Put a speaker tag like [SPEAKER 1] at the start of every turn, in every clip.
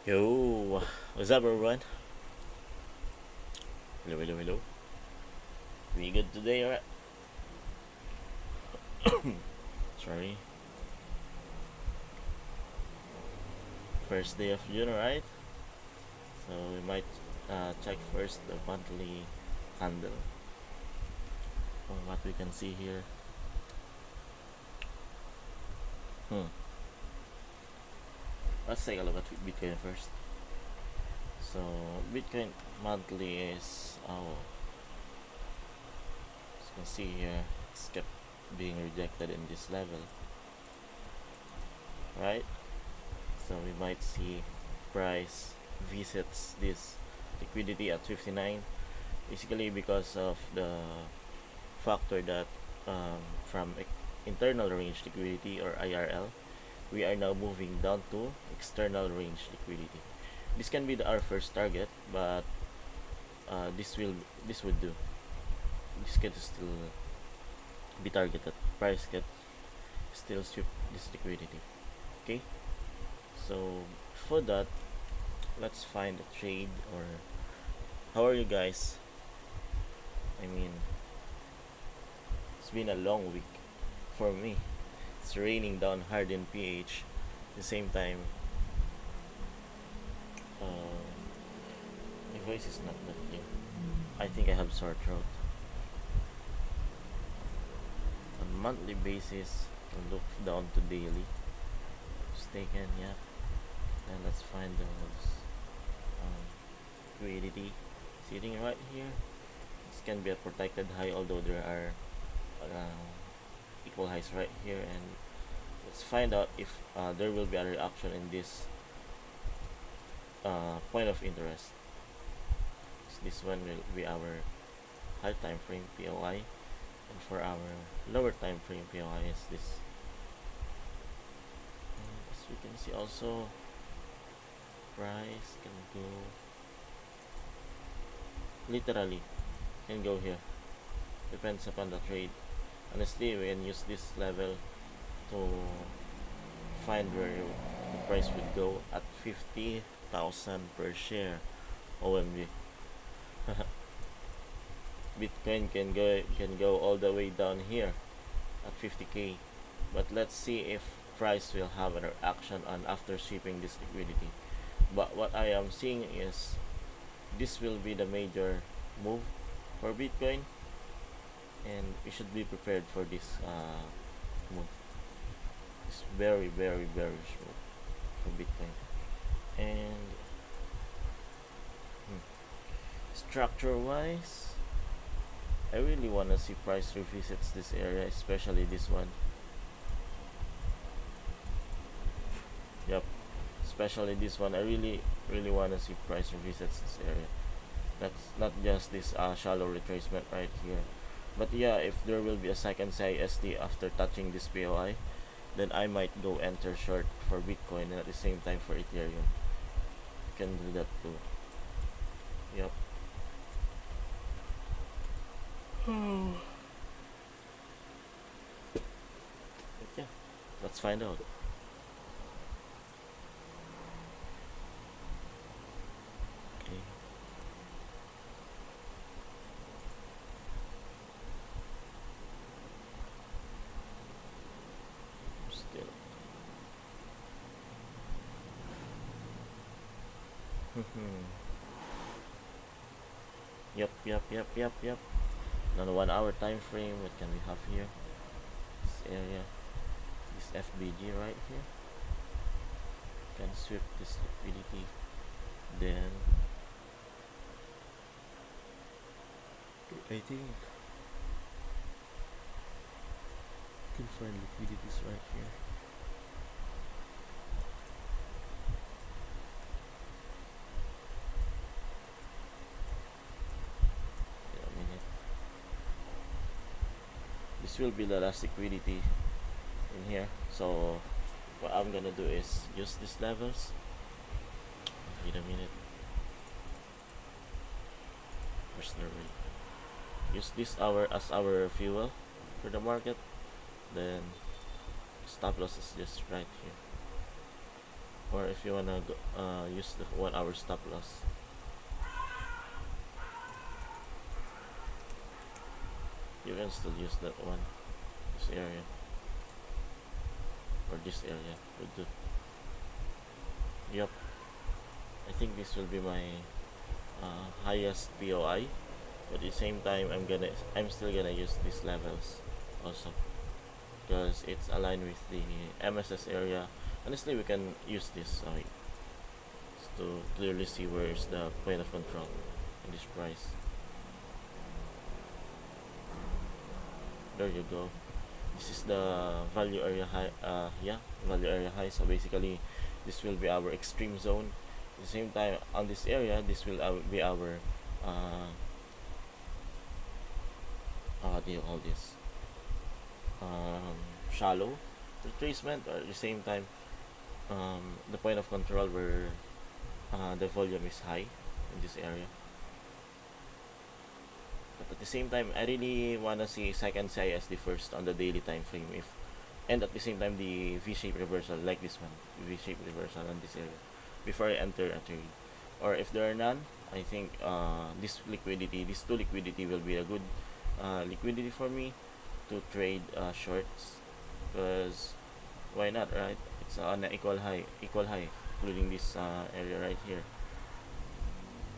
[SPEAKER 1] Yo, what's up, everyone? Hello, hello, hello. We good today, alright? Sorry, first day of June, alright? So we might check first the monthly candle. What we can see here. Hmm. Let's take a look at Bitcoin first. So Bitcoin monthly is as you can see here, it's kept being rejected in this level, right? So we might see price visits this liquidity at 59, basically because of the factor that from internal range liquidity or IRL, we are now moving down to external range liquidity. This can be our first target, but this would do. This can still be targeted. Price can still sweep this liquidity. Okay, so for that, let's find a trade. Or how are you guys? I mean, it's been a long week for me. It's raining down hard in PH. At the same time, my voice is not that clear. I think I have sore throat. On monthly basis, we'll look down to daily. Mistaken, yeah. And let's find those liquidity sitting right here. This can be a protected high, although there are equal highs right here. And let's find out if there will be a reaction in this point of interest. So this one will be our high time frame POI, and for our lower time frame POI is this. And as we can see also, price can go literally can go here, depends upon the trade. Honestly, we can use this level to find where the price would go at 50,000 per share. OMG. Bitcoin can go all the way down here at 50k, but let's see if price will have a reaction on after sweeping this liquidity. But what I am seeing is this will be the major move for Bitcoin, and we should be prepared for this move. It's very, very bearish move for Bitcoin. And structure wise, I really want to see price revisits this area, especially this one. Yep, especially this one. I really want to see price revisits this area. That's not just this shallow retracement right here, but yeah, if there will be a second CISD after touching this POI, then I might go enter short for Bitcoin and at the same time for Ethereum. You can do that too. Yep. Yeah, let's find out. Okay. Still. Yep. On 1 hour time frame, what can we have here? This area, this FBG right here. Can sweep this liquidity. Then I think you can find liquidities right here. Wait a minute. This will be the last liquidity in here. So what I'm gonna do is use these levels. Wait a minute. Where's the rate? Use this hour as our fuel for the market. Then stop loss is just right here. or if you wanna go, use the 1 hour stop loss, you can still use that one, this area or this area would do. Yep, I think this will be my highest POI, but at the same time I'm still gonna use these levels also because it's aligned with the MSS area. Honestly, we can use this to clearly see where is the point of control in this price. There you go. This is the value area high. Yeah, value area high. So basically, this will be our extreme zone. At the same time, on this area, this will be our what do you call this? Shallow retracement, or at the same time, the point of control where the volume is high in this area. But at the same time, I really wanna see second CISD first on the daily time frame, if and at the same time the V-shaped reversal like this one, V-shaped reversal on this area before I enter a trade. Or if there are none, I think this two liquidity will be a good liquidity for me to trade shorts, because why not, right? It's on an equal high, including this area right here.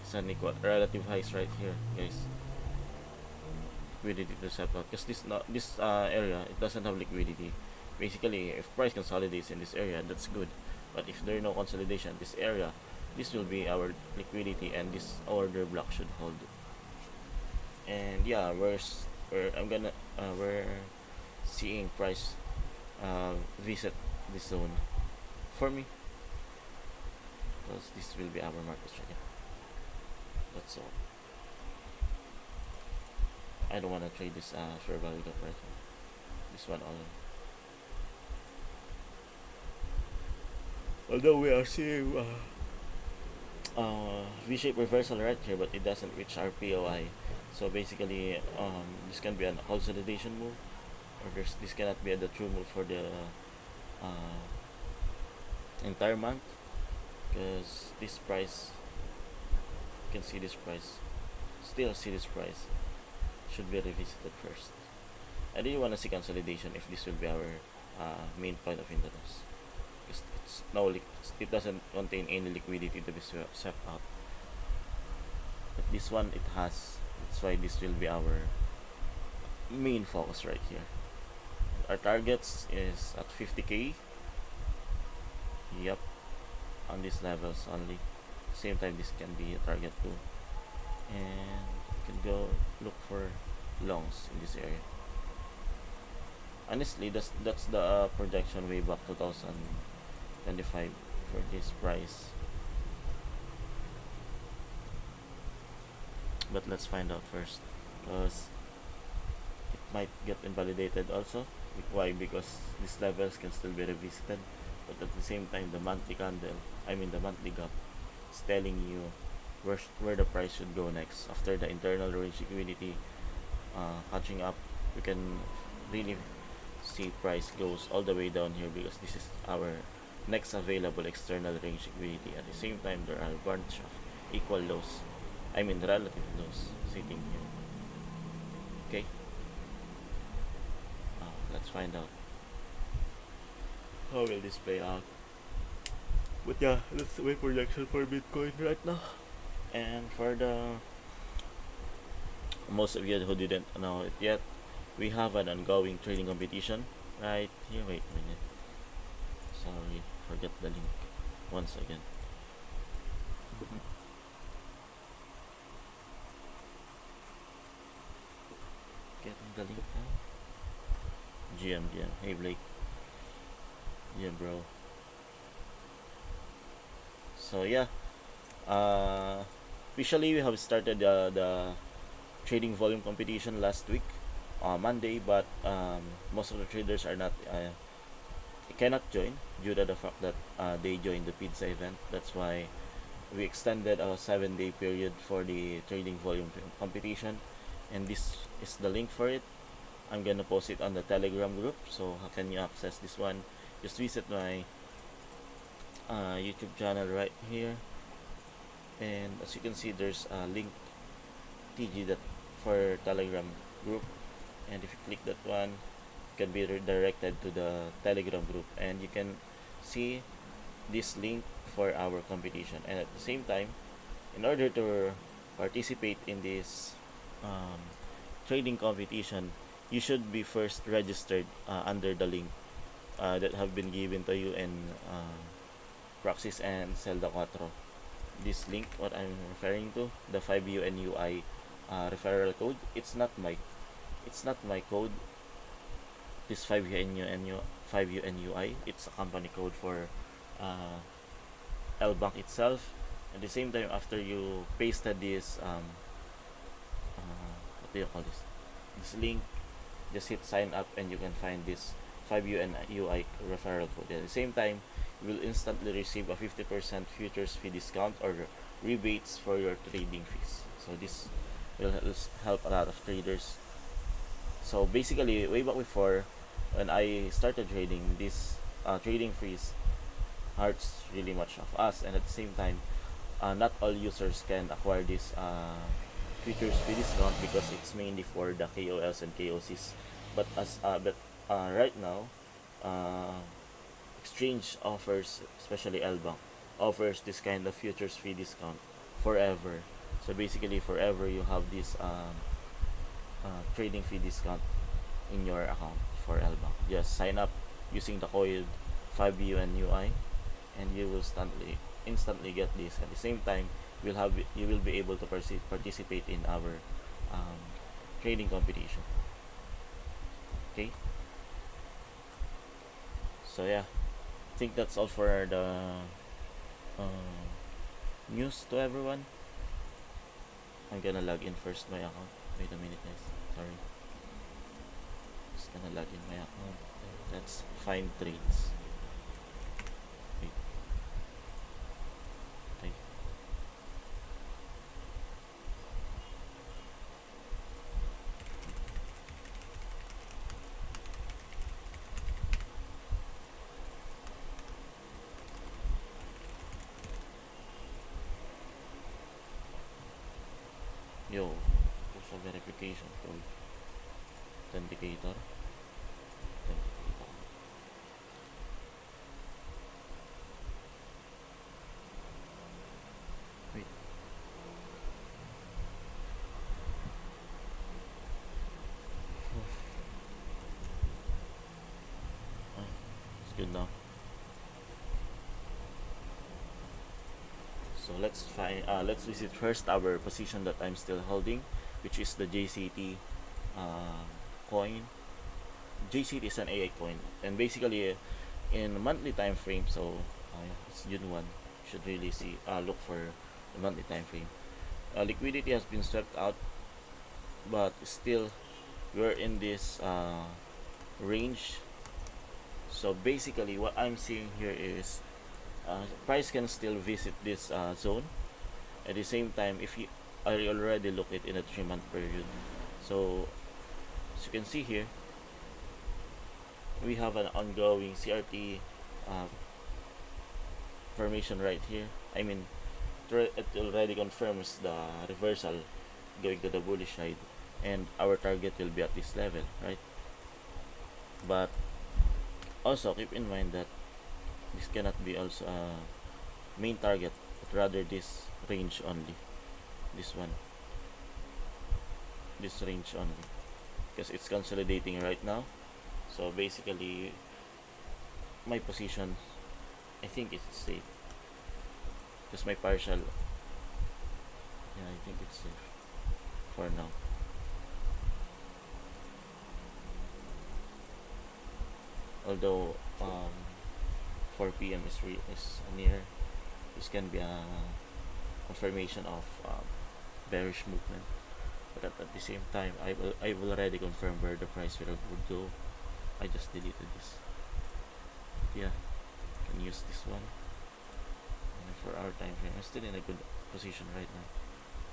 [SPEAKER 1] It's an equal relative highs right here, guys. Liquidity to set out, because this area, it doesn't have liquidity. Basically, if price consolidates in this area, that's good. But if there is no consolidation in this area, this will be our liquidity, and this order block should hold. And yeah, we're seeing price visit this zone for me, because this will be our market strategy. That's all. I don't want to trade this fair value gap right now. This one only. Although we are seeing V-shaped reversal right here, but it doesn't reach our POI. So basically, this can be a consolidation move, or this cannot be the true move for the entire month, because this price, you can see this price, still see this price, should be revisited first. I really want to see consolidation if this will be our main point of interest, because it doesn't contain any liquidity to be swept out. But this one, it has. That's why this will be our main focus right here. Our targets is at 50k. Yep, on these levels only. Same time, this can be a target too, and you can go look for longs in this area. Honestly, that's the projection way back 2025 for this price. But let's find out first, because it might get invalidated also. Why? Because these levels can still be revisited, but at the same time, the monthly gap, is telling you where the price should go next. After the internal range liquidity catching up, we can really see price goes all the way down here, because this is our next available external range liquidity. At the same time, there are a bunch of equal lows, relative lows sitting here. Okay, let's find out how will this play out. But yeah, that's my projection for Bitcoin right now. And for the most of you who didn't know it yet, we have an ongoing trading competition right here. Wait a minute. Sorry, forget the link once again. Getting the link now. GM. Hey Blake. Yeah, bro. So yeah, officially we have started the trading volume competition last week, Monday, but most of the traders are not cannot join due to the fact that they joined the pizza event. That's why we extended a 7-day period for the trading volume competition, and this is the link for it. I'm gonna post it on the Telegram group. So how can you access this one? Just visit my YouTube channel right here, and as you can see, there's a link TG that for Telegram group, and if you click that one, you can be redirected to the Telegram group, and you can see this link for our competition. And at the same time, in order to participate in this um, trading competition, you should be first registered under the link that have been given to you in Praxis and Zelda 4. This link, what I'm referring to, the 5UNUI referral code, it's not my code. This 5UNUI, it's a company code for LBank itself. At the same time, after you pasted this what do you call this link, just hit sign up and you can find this 5UNUI referral code. At the same time, you will instantly receive a 50% futures fee discount or rebates for your trading fees. So this will help a lot of traders. So basically, way back before, when I started trading, this trading fees hurts really much of us, and at the same time, not all users can acquire this futures fee discount because it's mainly for the KOLs and KOCs. But right now, exchange offers, especially LBank, offers this kind of futures fee discount forever. So basically, forever you have this trading fee discount in your account for LBank. Just sign up using the code 5UNUI, and you will instantly get this. At the same time, you will be able to participate in our trading competition. Okay. So yeah, I think that's all for the news to everyone. I'm gonna log in first my account. Wait a minute, guys. Sorry. Just gonna log in my account. Let's find trades. Wait. Okay. Yo, there's a verification code. Authenticator. Wait. It's good now. So let's visit first our position that I'm still holding, which is the JCT coin. JCT is an AI coin, and basically in monthly time frame, so it's June 1, you should really look for the monthly time frame. Liquidity has been swept out, but still we're in this range. So basically what I'm seeing here is price can still visit this zone. At the same time, if you I already look it in a 3-month period, so as you can see here, we have an ongoing CRT formation right here. I mean, it already confirms the reversal going to the bullish side, and our target will be at this level, right? But also keep in mind that this cannot be also a main target, but rather this range only, this range only, because it's consolidating right now. So basically my position, I think it's safe, because my partial, yeah, I think it's safe for now. Although 4 p.m. is near, this can be a confirmation of bearish movement, but at the same time, I've already confirmed where the price would go. I just deleted this. But yeah, can use this one. And for our time frame, I'm still in a good position right now.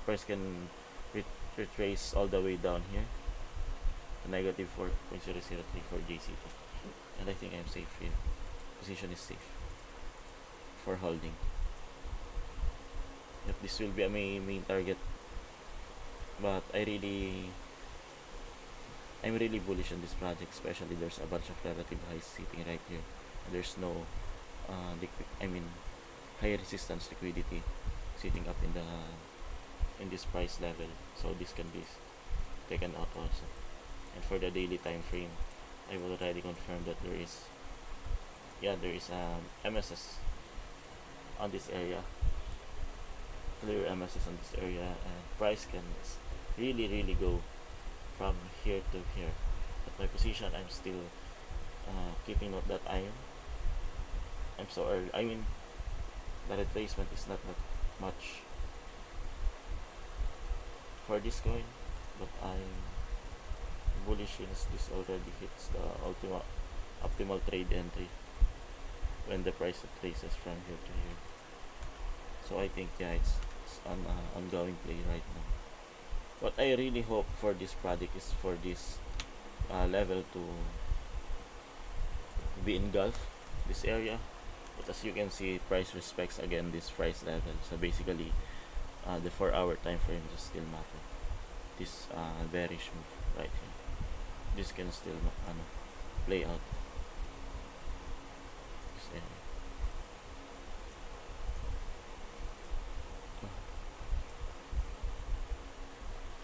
[SPEAKER 1] Price can retrace all the way down here to negative 4.003 for JCT, and I think I'm safe here. Position is safe for holding. Yep, this will be a main target, but I'm really bullish on this project, especially there's a bunch of relative highs sitting right here. And there's no high resistance liquidity sitting up in this price level, so this can be taken out also. And for the daily time frame, I will already confirm that there is MSS on this area, clear MSS on this area, and price can really go from here to here. At my position, I'm still keeping note that I'm so early. The retracement is not that much for this coin, but I'm bullish since this already hits the optimal trade entry when the price retraces from here to here. So I think it's an ongoing play right now. What I really hope for this project is for this level to be engulfed this area, but as you can see, price respects again this price level. So basically, the 4-hour time frame just still matter. This bearish move right here, this can still play out this area.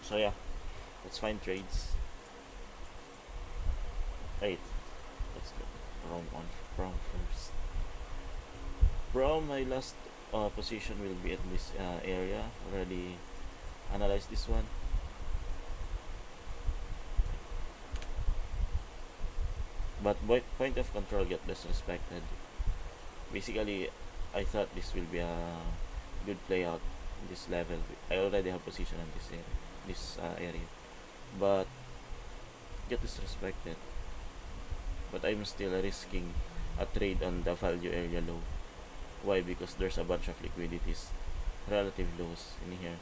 [SPEAKER 1] So yeah, let's find trades. Wait, let's look Prom first. Prom, my last position will be at this area. Already analyzed this one. But point of control get disrespected. Basically, I thought this will be a good play out in this level. I already have position on this area, but get disrespected. But I'm still risking a trade on the value area low. Why? Because there's a bunch of liquidities, relative lows in here.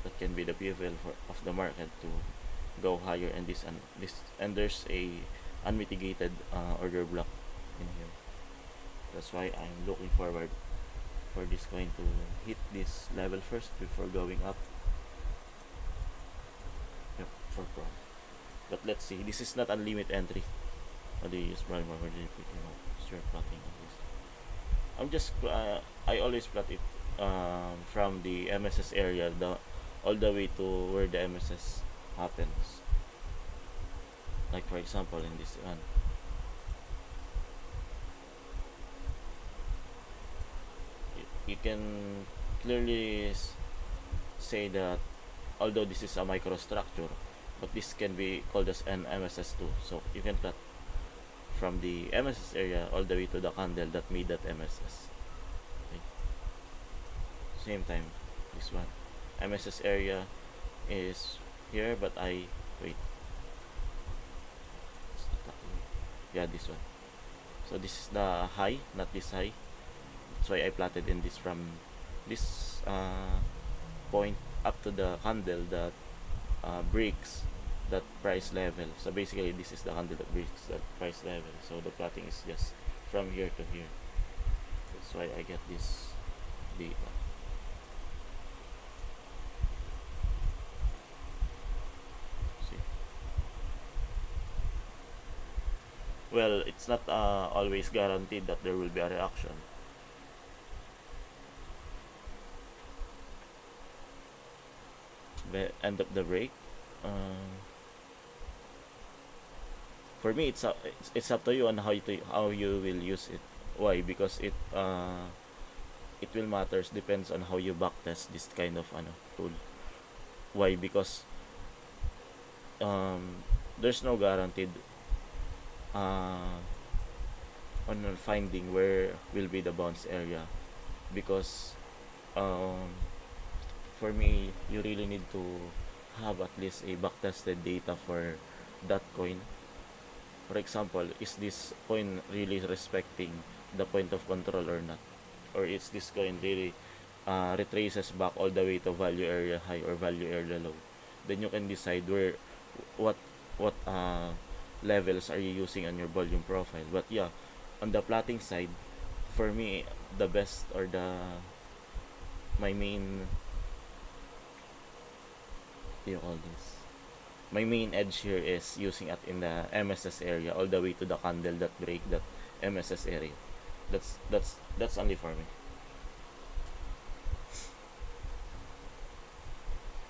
[SPEAKER 1] That can be the PFL of the market to go higher, and there's a unmitigated order block in here. That's why I'm looking forward for this coin to hit this level first before going up. Yep, for Prom. But let's see, this is not unlimited entry. How do you use prime or do you put start plotting on this? I'm just I always plot it from the MSS area all the way to where the MSS happens. Like for example in this one, you can clearly say that although this is a microstructure, but this can be called as an MSS2. So you can plot from the MSS area all the way to the candle that made that MSS. Okay. Same time, this one, MSS area is here, but this one. So this is the high, not this high. That's why I plotted in this from this point up to the candle that breaks that price level. So basically this is the candle that breaks that price level. So the plotting is just from here to here. That's why I get this data. See? Well, it's not always guaranteed that there will be a reaction. The end of the break. For me, it's up to you on how you will use it. Why? Because it will matters, depends on how you backtest this kind of tool. Why? Because there's no guaranteed on finding where will be the bounce area, because for me, you really need to have at least a backtested data for that coin. For example, is this coin really respecting the point of control or not? Or is this coin really retraces back all the way to value area high or value area low? Then you can decide what levels are you using on your volume profile. But yeah, on the plotting side, for me, the best or my main, what do you call this? My main edge here is using it in the MSS area all the way to the candle that break that MSS area. That's only for me.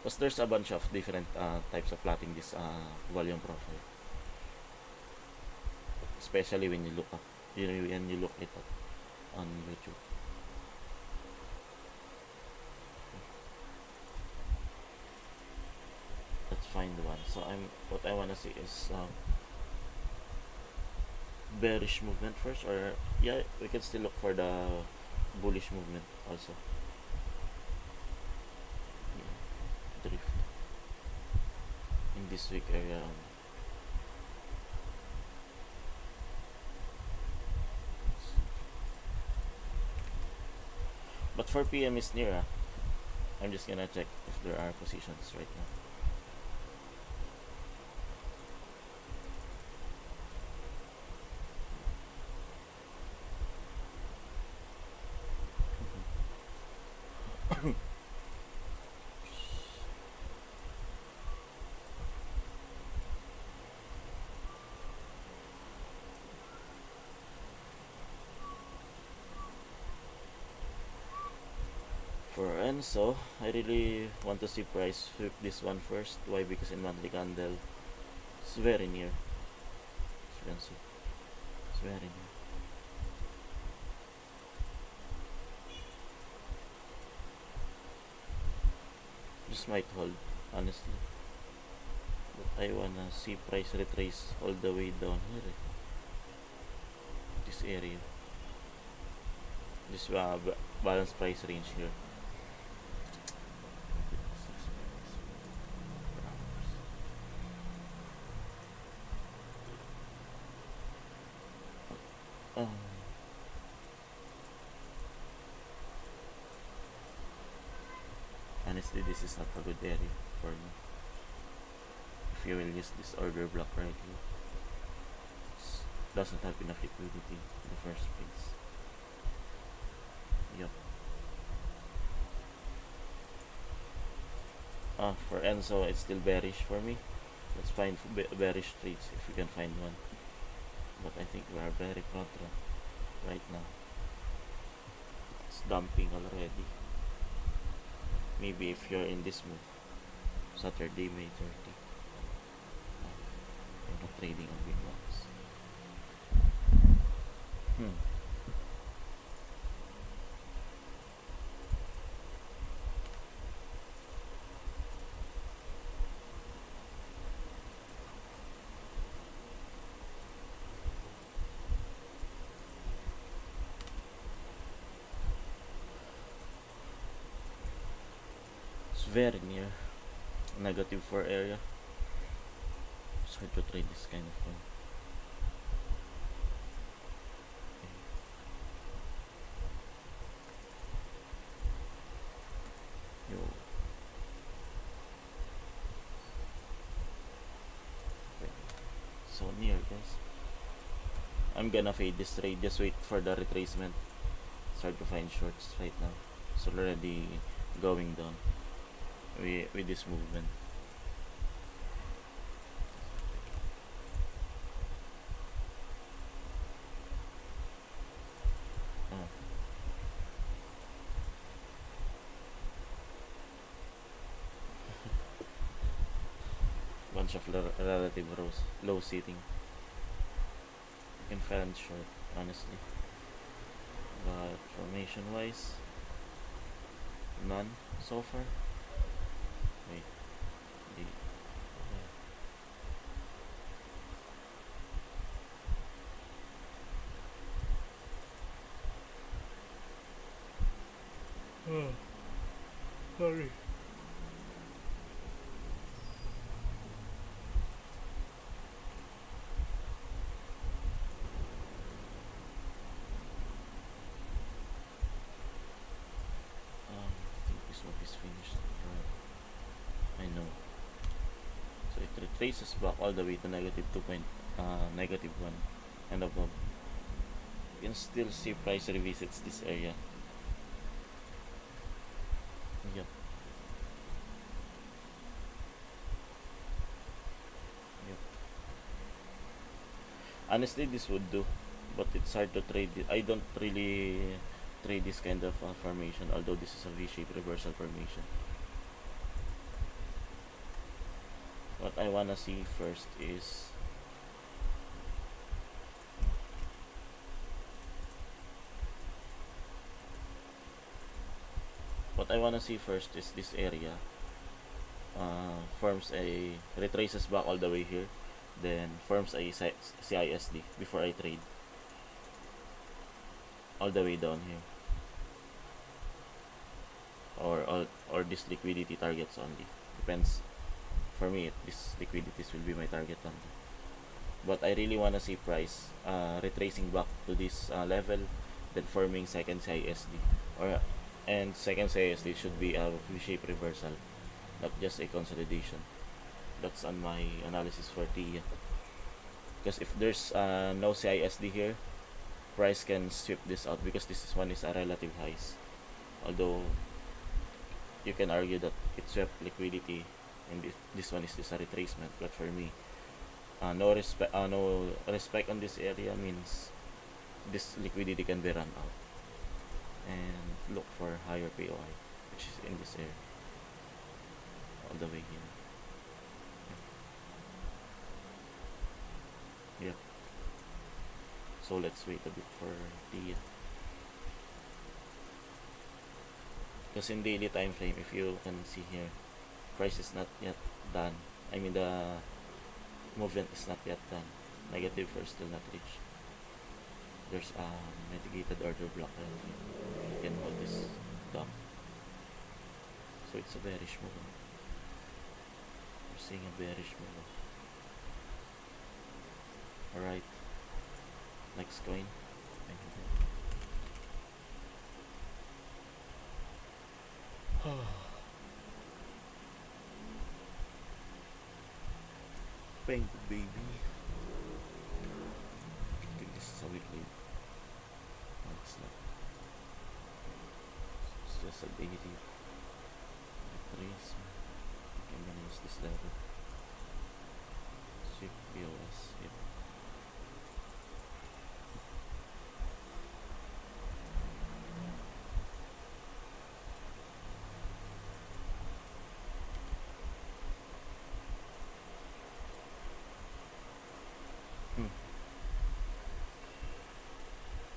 [SPEAKER 1] Because there's a bunch of different types of plotting this volume profile, especially when you look up, when you look it up on YouTube. Let's find one. So what I wanna see is bearish movement first, or yeah, we can still look for the bullish movement also. Yeah, drift in this week area. But 4 p.m. is near. I'm just gonna check if there are positions right now. For Enso, I really want to see price sweep this one first. Why? Because in monthly candle, it's very near. As you can see, it's very near. This might hold, honestly. But I wanna see price retrace all the way down here. This area. This balance price range here. Honestly, this is not a good area for me. If you will use this order block rightly, it doesn't have enough liquidity in the first place. Yup. For Enso, it's still bearish for me. Let's find bearish trades if we can find one. But I think we are very contra right now. It's dumping already. Maybe if you're in this move, Saturday, May 30, you're not trading on big ones. Very near -4 area. It's hard to trade this kind of thing. Yo. Okay. So near, guys. I'm gonna fade this trade. Just wait for the retracement. It's hard to find shorts right now. It's already going down with this movement. Bunch of relative low sitting. You can find short, honestly, but formation wise, none so far. Wait, sorry. Is finished. I know. So it retraces back all the way to -2 point, -1 and above. You can still see price revisits this area. Yep. Yep. Honestly, this would do, but it's hard to trade it. I don't really trade this kind of formation, although this is a V-shaped reversal formation. What I wanna see first is this area forms a retraces back all the way here, then forms a CISD before I trade all the way down here, or this liquidity targets only, depends. For me, this liquidities will be my target only, but I really want to see price retracing back to this level, then forming second CISD, and second CISD should be a V-shaped reversal, not just a consolidation. That's on my analysis for TIA, because if there's no CISD here, price can sweep this out, because this one is a relative highs, although you can argue that it swept liquidity and this one is just a retracement. But for me, no respect on this area means this liquidity can be run out, and look for higher POI, which is in this area all the way here. Yep. So let's wait a bit for the, because in daily time frame, if you can see here, price is not yet done. I mean, the movement is not yet done. Negative first still not reached. There's a mitigated order block right here. You can hold this down. So it's a bearish move. We're seeing a bearish move. Alright. Next coin. Bank baby. I think this is a weekly. No, it's not. It's just a daily retracement. I'm gonna use this level. Sweep POS. Yep.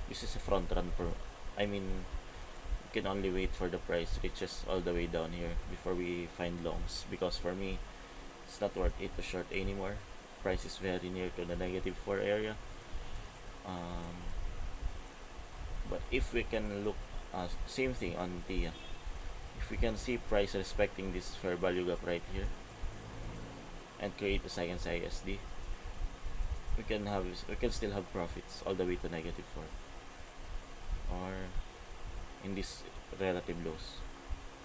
[SPEAKER 1] This is a front run pro. I mean, you can only wait for the price reaches all the way down here before we find longs, because for me, it's not worth it to short anymore. Price is very near to the -4 area. But if we can look, same thing on TIA. If we can see price respecting this fair value gap right here and create a second ISD, we can still have profits all the way to -4, or in this relative lows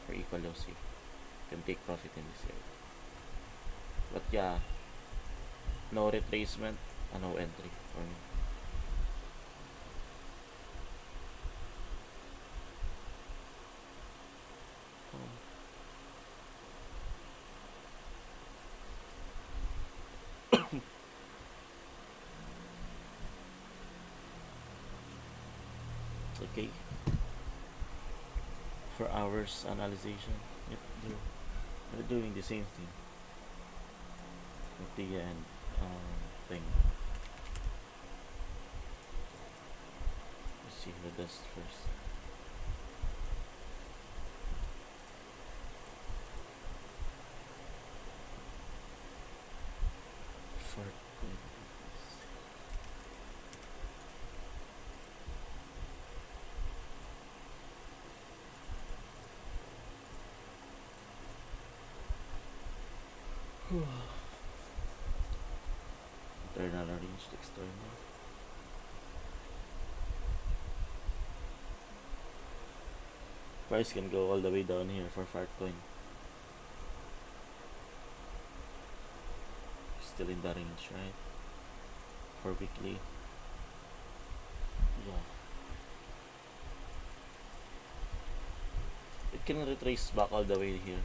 [SPEAKER 1] or equal lows here, you can take profit in this area. But yeah, no retracement and no entry for me. Okay, for hours analyzation, yep, they're doing the same thing with the end thing. Let's see who does first. For internal arranged external. Price can go all the way down here for Fartcoin. Still in the range, right? For weekly. Yeah. It can retrace back all the way here,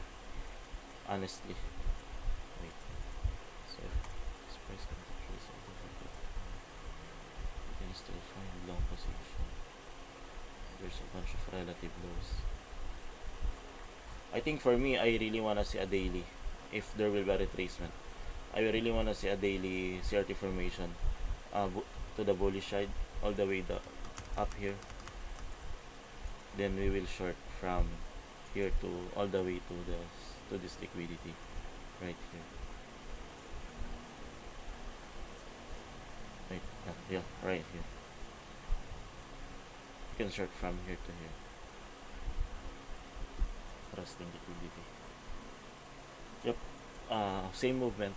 [SPEAKER 1] honestly. Wait. So if this price can retrace all the way back, you can still find long position. There's a bunch of relative lows. I think for me, I really wanna see a daily if there will be a retracement. I really wanna see a daily CRT formation to the bullish side all the way up here. Then we will short from here to all the way to this liquidity right here. Right, yeah, right here. You can short from here to here. Trusting liquidity. Yep. Same movement.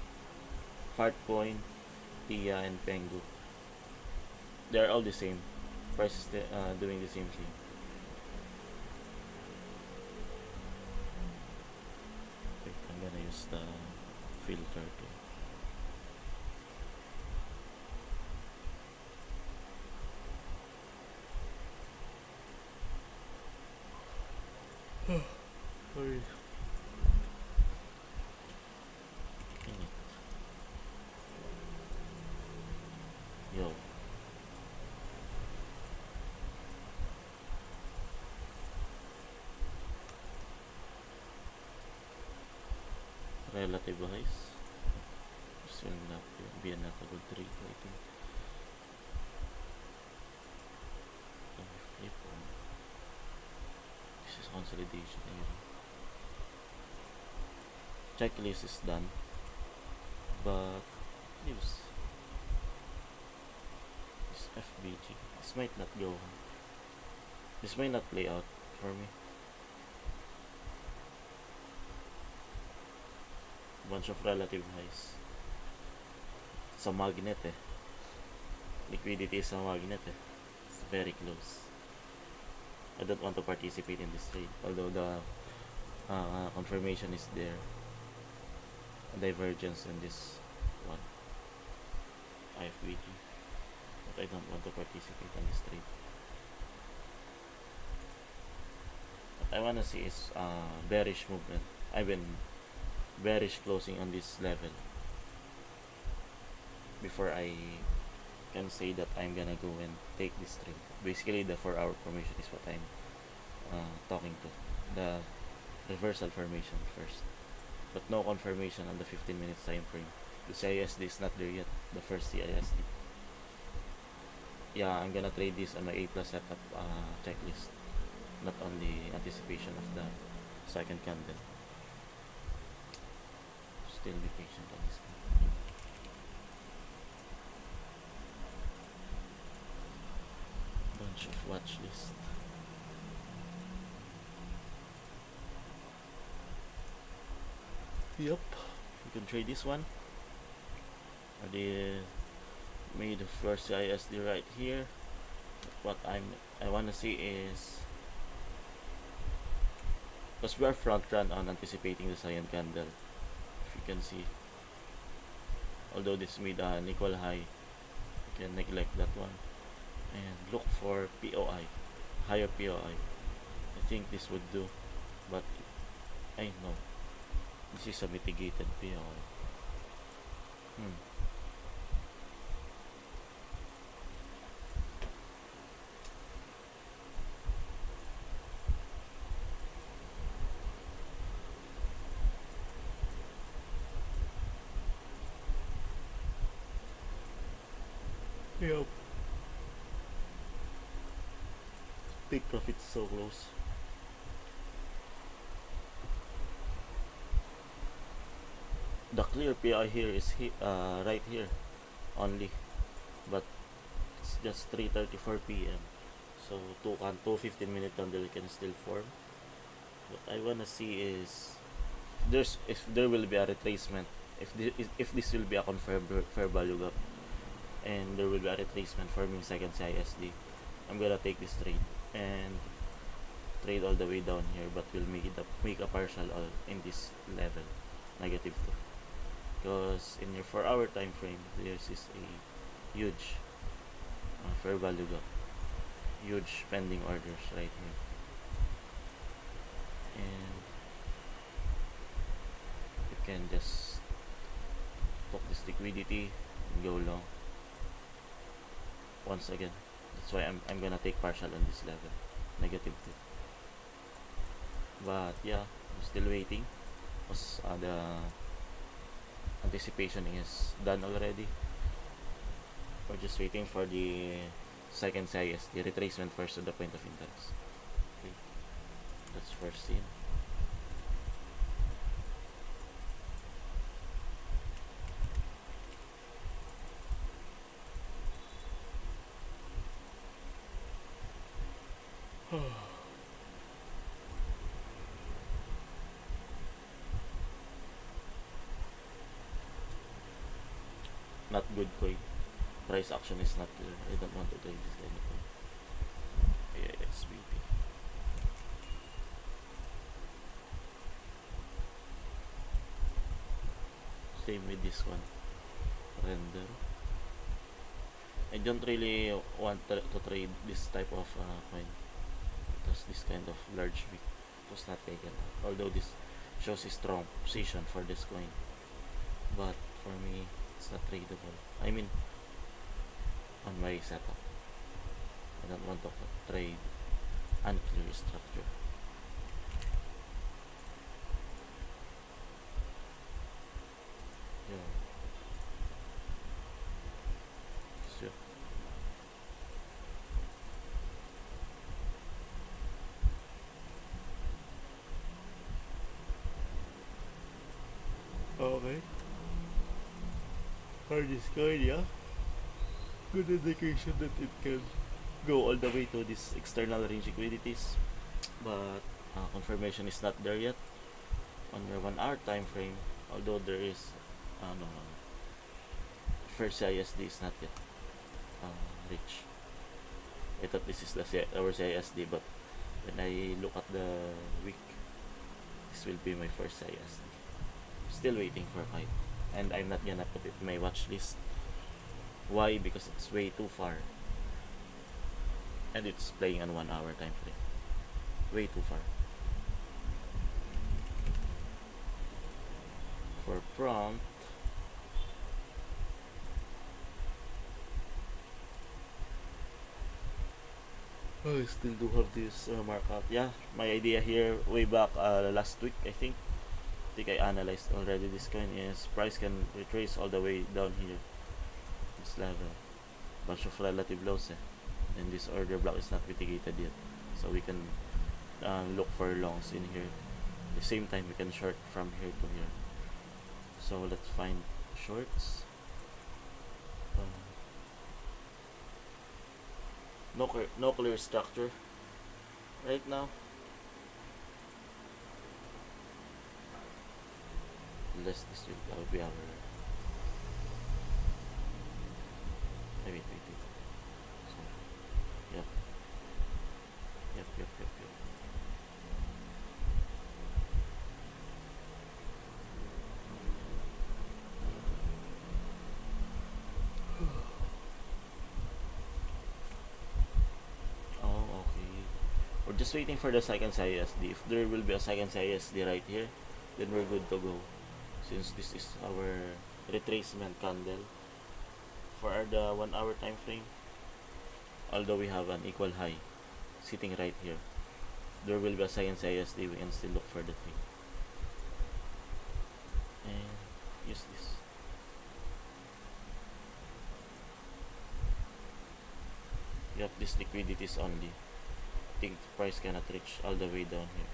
[SPEAKER 1] Fartcoin, Tia, and Pengu. They're all the same. Prices doing the same thing. Okay, I'm gonna use the filter to sorry. Yo. Relative highs. Still not be not a good trade, I think. Flip on. This is consolidation area. Checklist is done, but leaves this FBG. This might not go. This might not play out for me. Bunch of relative highs. It's a magnet eh. Liquidity is a magnet eh. It's very close. I don't want to participate in this trade, although the confirmation is there. A divergence in this one, IFBG, but I don't want to participate in this trade. What I wanna see is bearish movement. I've been bearish closing on this level before I can say that I'm gonna go and take this trade. Basically, the 4-hour formation is what I'm talking to. The reversal formation first, but no confirmation on the 15 minutes time frame. The CISD is not there yet. The first CISD. Yeah, I'm gonna trade this on my A+ setup checklist, not on the anticipation of the second candle. Still be patient on this one. Bunch of watch list. Yep, you can trade this one. Already made the first CISD right here. What I wanna see is, because we are front run on anticipating the cyan candle. If you can see, although this made an equal high, you can neglect that one and look for POI, higher POI. I think this would do, but I know this is a mitigated POI. Yep. Take profit so close. The clear PI here is right here only, but it's just 3:34 p.m. So 2 15-minute candle can still form. What I wanna see is if there will be a retracement, if this will be a confirmed fair value gap, and there will be a retracement forming second CISD, I'm gonna take this trade and trade all the way down here, but we'll make a partial all in this level, -2, because in your 4-hour time frame, this is a huge fair value gap. huge pending orders right here, and you can just book this liquidity and go long once again. That's why I'm gonna take partial on this level, -2. But yeah, I'm still waiting because the anticipation is done already. We're just waiting for the second size, the retracement first to the point of interest. Okay, that's first seen. Not good coin. Price action is not clear. I don't want to trade this kind of coin. Yeah, XBT. Same with this one. Render. I don't really want to trade this type of coin. Because this kind of large wick was not taken out. Although this shows a strong position for this coin. But for me, it's not tradable. I mean, on my setup, I don't want to trade unclear structure. Yeah. So, okay. For this coin, yeah. Good indication that it can go all the way to this external range liquidities, but confirmation is not there yet on your 1 hour time frame. Although there is no, first CISD is not yet reached. I thought this is our CISD, but when I look at the week, this will be my first CISD. Still waiting for 5, and I'm not gonna put it in my watch list. Why? Because it's way too far, and it's playing on 1 hour time frame. Way too far. For prompt, I still do have this markup. Yeah, my idea here way back last week, I think I analyzed already this coin is price can retrace all the way down here, this level, bunch of relative lows and this order block is not mitigated yet, so we can look for longs in here. At the same time we can short from here to here, so let's find shorts. No clear structure right now. Unless this will be our wait. So, yep. Oh, okay. We're just waiting for the second CISD. If there will be a second CISD right here, then we're good to go. Since this is our retracement candle for the 1 hour time frame, although we have an equal high sitting right here, there will be a second CISD, we can still look for the thing and use this. Yep, this liquidity is only. I think the price cannot reach all the way down here.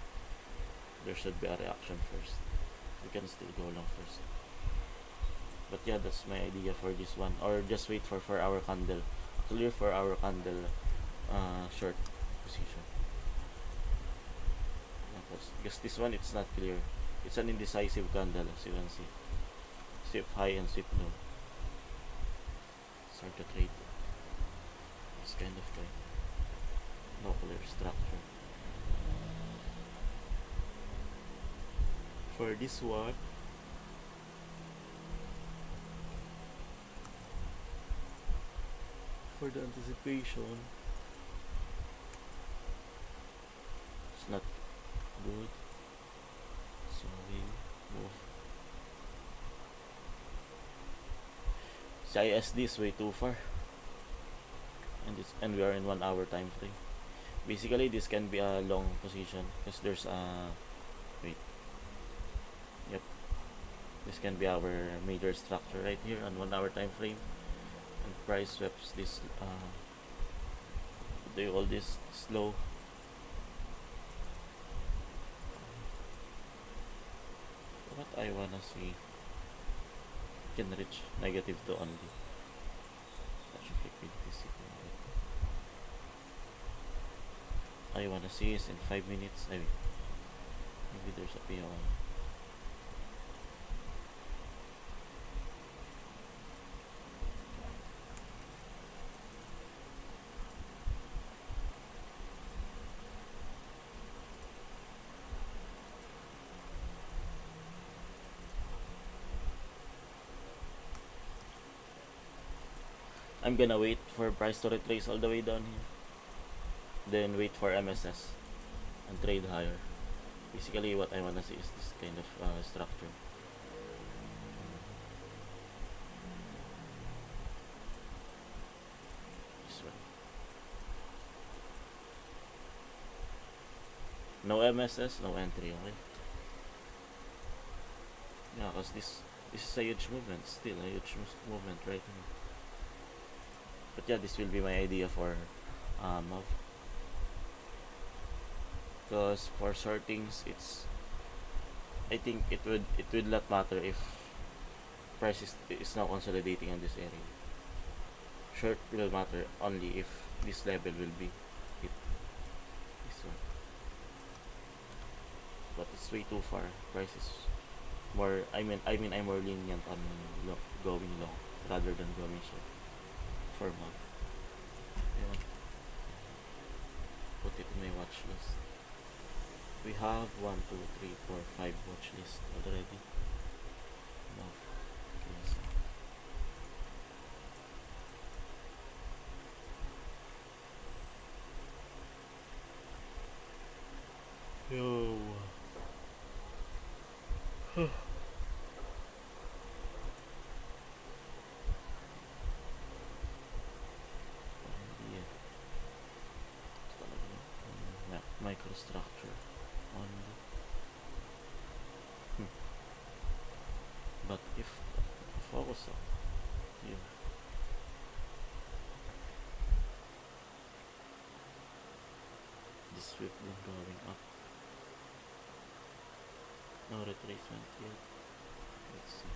[SPEAKER 1] There should be a reaction first. We can still go long first. But yeah, that's my idea for this one. Or just wait for 4 hour candle. Clear 4 hour candle short position. Because this one it's not clear. It's an indecisive candle as you can see. Sweep high and sweep low. It's hard to trade this kind of thing. No clear structure. For this one, for the anticipation, It's not good, so we move. CISD is way too far, and we are in 1 hour time frame. Basically, this can be a long position because there's a wait. Yep, this can be our major structure right here on 1 hour time frame, and price sweeps this. Do all this slow. What I wanna see can reach -2 only. Such a liquidity signal. I wanna see is in 5 minutes. I mean, maybe there's a PO. I'm gonna wait for price to retrace all the way down here. Then wait for MSS and trade higher. Basically, what I wanna see is this kind of structure. This one. No MSS, no entry, okay? Yeah, cause this is a huge movement, still a huge movement right here. But yeah, this will be my idea for MOV. Because for shortings, I think it would not matter if price is now consolidating in this area. Short will matter only if this level will be hit. This one. But it's way too far. Price is more. I'm more lenient on going long rather than going short. For month. Yeah. Put it in my watch list. We have 1, 2, 3, 4, 5 watch list already. No. Okay, yo. Microstructure only. But if focus on here, this sweep been going up. No retracement yet. Let's see.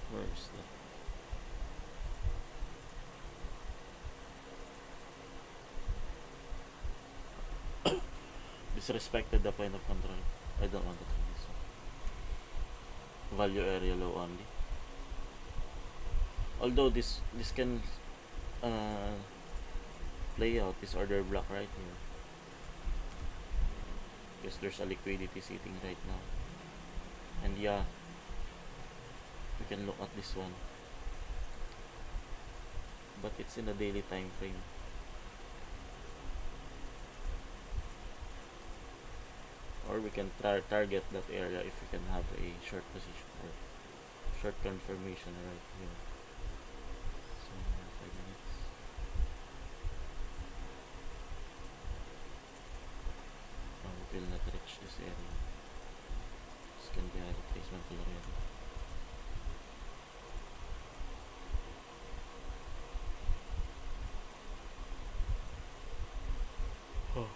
[SPEAKER 1] Where is that? Disrespected the point of control. I don't want to try this one. Value area low only. Although this can play out this order block right here. Because there's a liquidity sitting right now. And yeah, we can look at this one. But it's in a daily time frame. Or we can target that area if we can have a short position or short confirmation right here. So 5 minutes. Oh, it will not reach this area. This can be a replacement already. Oh.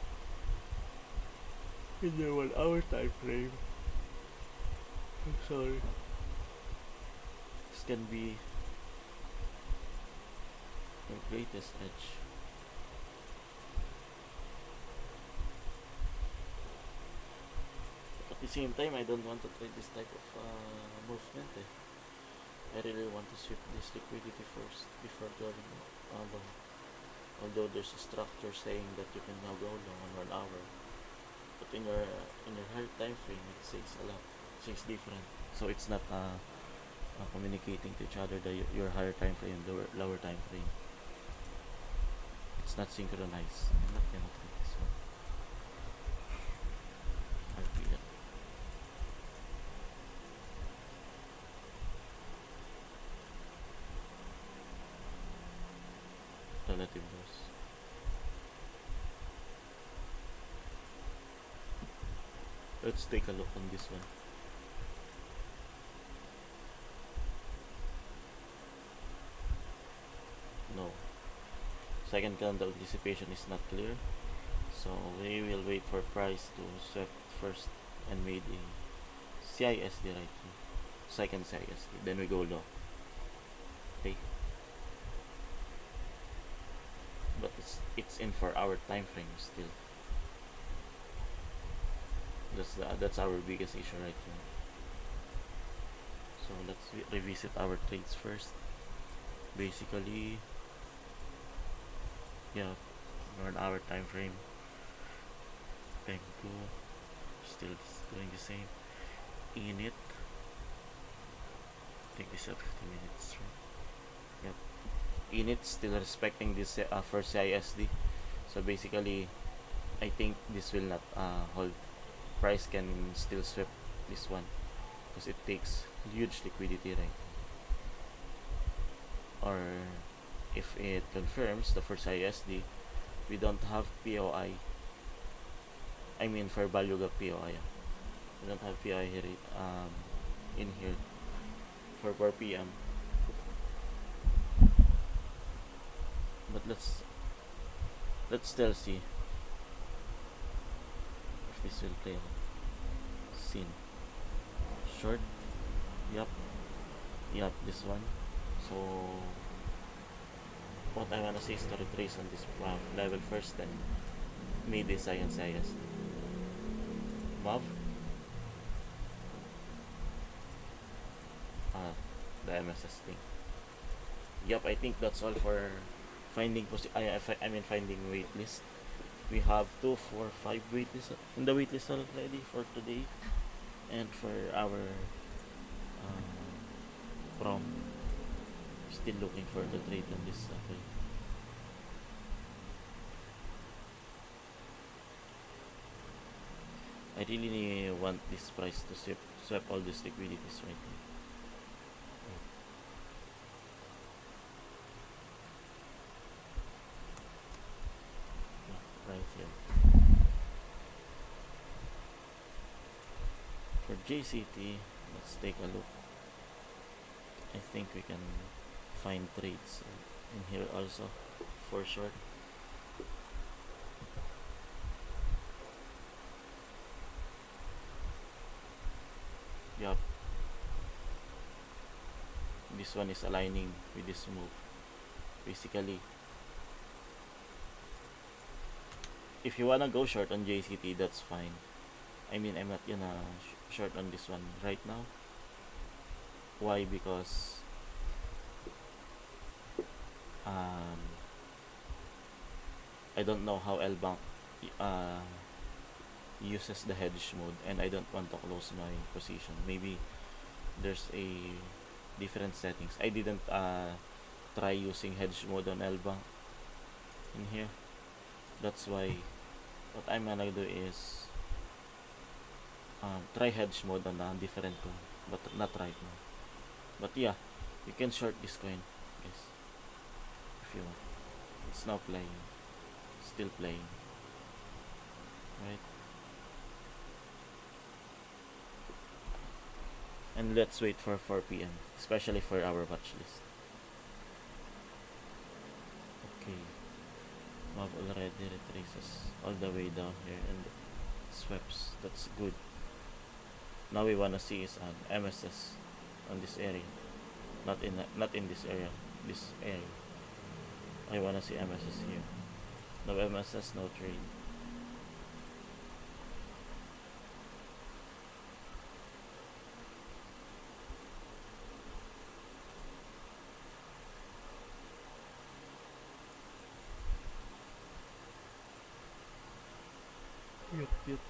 [SPEAKER 1] In the 1 hour time frame. I'm sorry. This can be your greatest edge. But at the same time, I don't want to trade this type of movement. I really want to sweep this liquidity first before going long. Although there's a structure saying that you can now go long on 1 hour. But in your higher time frame, it says a lot. So it's different. So it's not communicating to each other, your higher time frame, lower time frame. It's not synchronized. I'm not gonna take this one. I'll be it. Relative loss. Let's take a look on this one. No. Second candle anticipation is not clear. So we will wait for price to sweep first and made a CISD right here. Second CISD. Then we go low. Okay. But it's in for our time frame still. That's our biggest issue right here. So let's revisit our trades first. Basically, yeah, we're on our time frame. Bank 2 still doing the same. In it, take this at 50 minutes, right? Yep. In it, still respecting this first CISD. So basically, I think this will not hold. Price can still sweep this one because it takes huge liquidity, right? Or if it confirms the first ISD, we don't have POI. I mean fair value gap POI. We don't have POI here in here for 4 p.m. But let's still see if this will play out. Sin. Short. Yup. This one. So what I wanna say is to retrace on this level first, then maybe science MAV. The MSS thing. Yup, I think that's all for finding finding waitlist. We have 2, 4, 5 waitlists in the waitlist already for today, and for our prom. Still looking for the trade on this trade. I really want this price to swap all these liquidities right now. Right here. For JCT, let's take a look. I think we can find trades in here also for short. Yup. This one is aligning with this move. Basically, if you wanna go short on JCT, that's fine. I mean, I'm not gonna short on this one right now. Why? Because I don't know how LBank uses the hedge mode, and I don't want to close my position. Maybe there's a different settings. I didn't try using hedge mode on LBank in here. That's why what I'm gonna do is try hedge mode on a different one, but not right now. But yeah, you can short this coin, yes, if you want. It's now playing, still playing, right? And let's wait for 4 p.m, especially for our watch list. Okay, Mav already retraces all the way down here and sweeps. That's good. Now we wanna see is an MSS on this area, not in this area. This area, I wanna see MSS here. No MSS, no trade. Yep.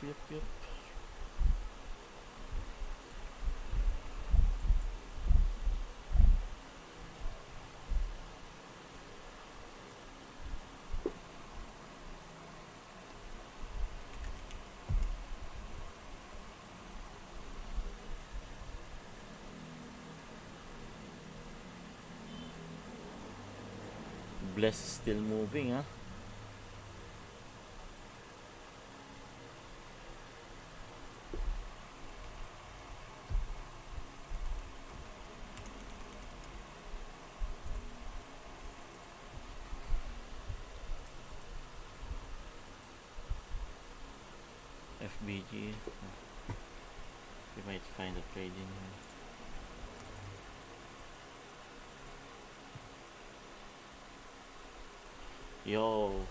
[SPEAKER 1] Bless is still moving, huh? FBG. We might find a trade in here. Yo.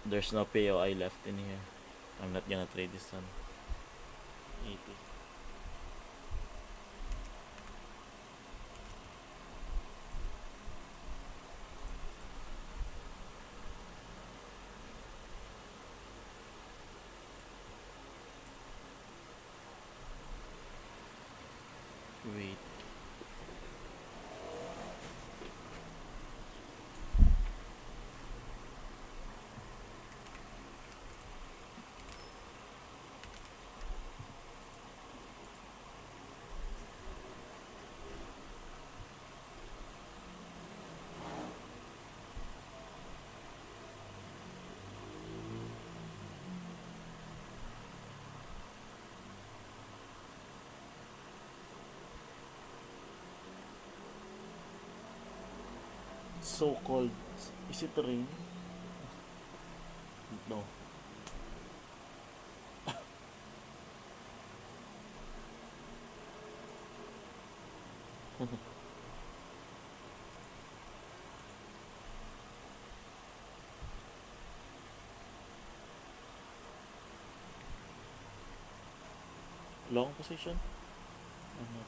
[SPEAKER 1] There's no POI left in here. I'm not gonna trade this one. 80. Wait. So cold. Is it rain? No. Long position? I'm not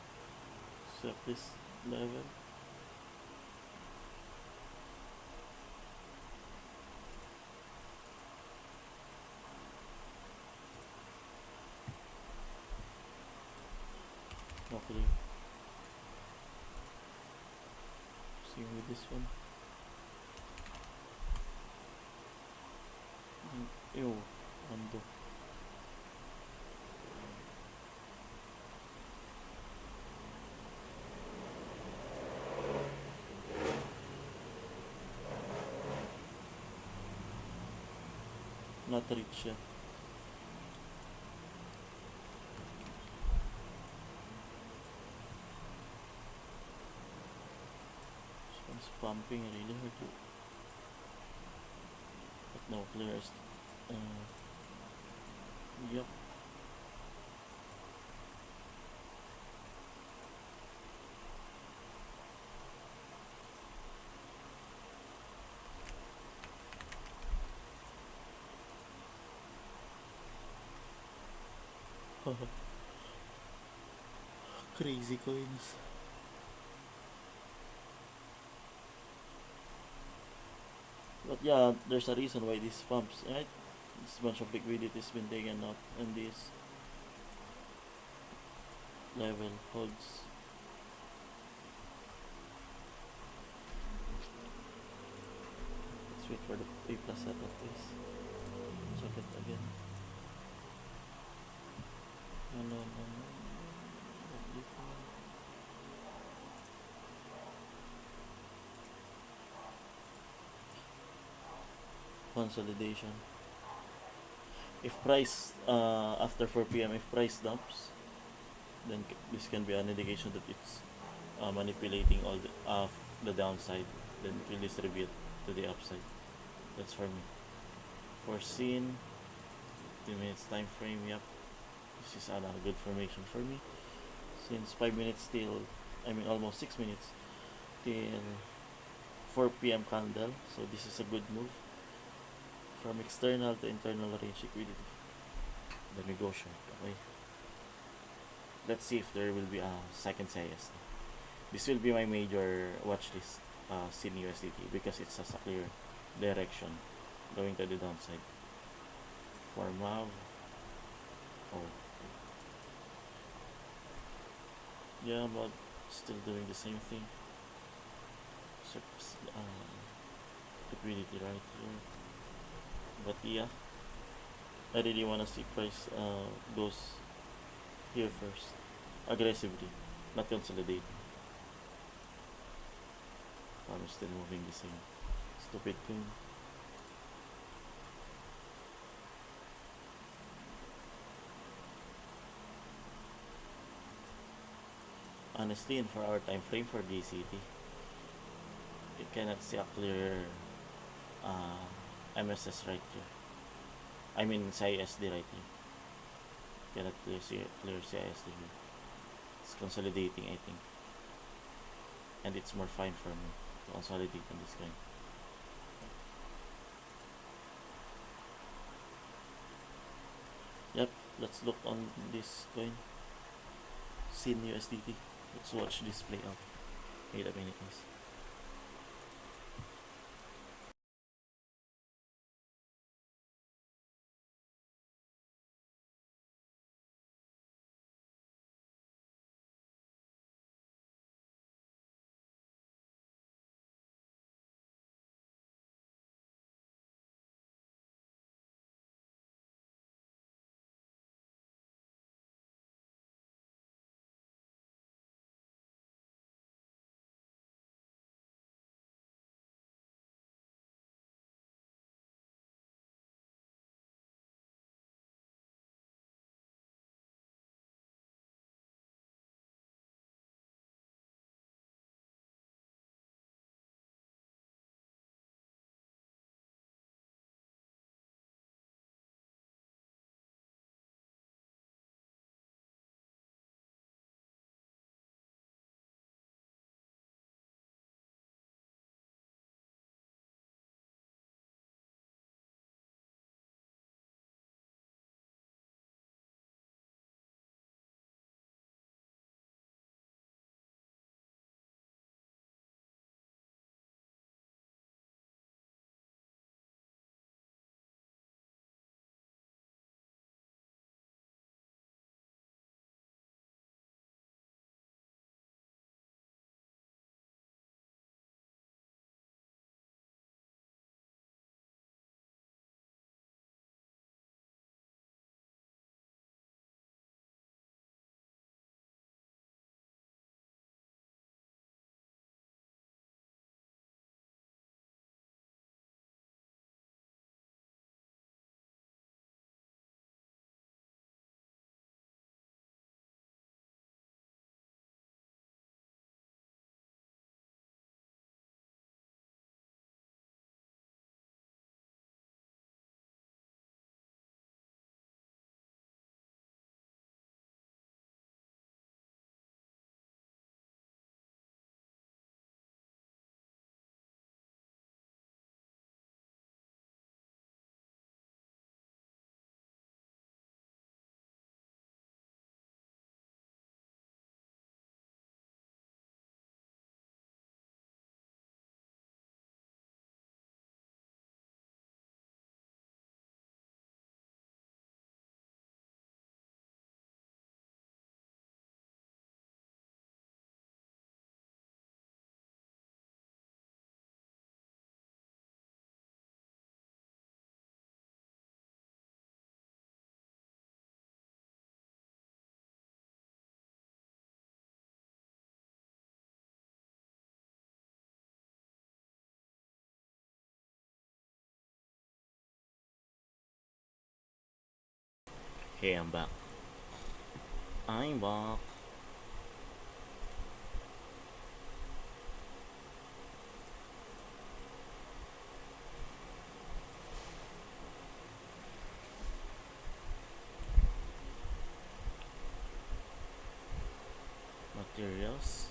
[SPEAKER 1] set this level. Okay. Same with this one. Ew, undo. Not reach yet. This one's pumping really hard. But no clears. Yep. Crazy coins. But yeah, there's a reason why this pumps, right? This bunch of liquidity has been taken out, and this level holds. Let's wait for the A plus setup, please. Check it again. No. Consolidation. If price after 4 p.m. if price dumps, then this can be an indication that it's manipulating all the downside, then it will distribute to the upside. That's for me. Foreseen 2 minutes time frame. Yep, this is a good formation for me since 5 minutes till, I mean almost 6 minutes till 4 p.m. candle, so this is a good move from external to internal range liquidity. Let me go short. Okay, let's see if there will be a second CS. This will be my major watch list, SIN USDT, because it has a clear direction going to the downside. For MAV, oh yeah, but still doing the same thing. Liquidity right here. But yeah, I really wanna see price goes here first. aggressively, not consolidating. I'm still moving the same. Stupid thing. Honestly, in 4 hour time frame for DCT, you cannot see a clear MSS right here. I mean CISD right here. Cannot clear CISD here. It's consolidating, I think, and it's more fine for me to consolidate on this kind. Yep, let's look on this coin. Sin USDT. Let's watch this play out. Wait a minute, guys. Okay, I'm back. I'm back. Materials.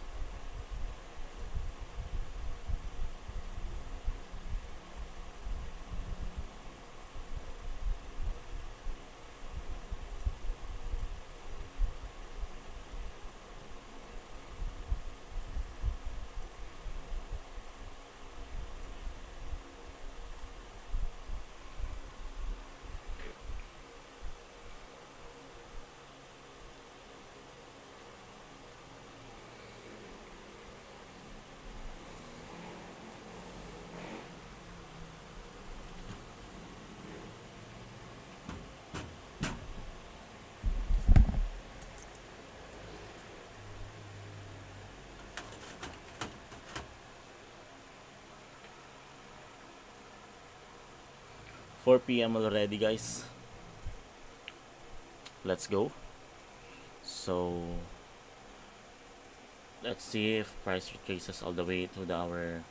[SPEAKER 1] 4 p.m. already, guys. Let's go. So let's see if price retraces all the way to the hour.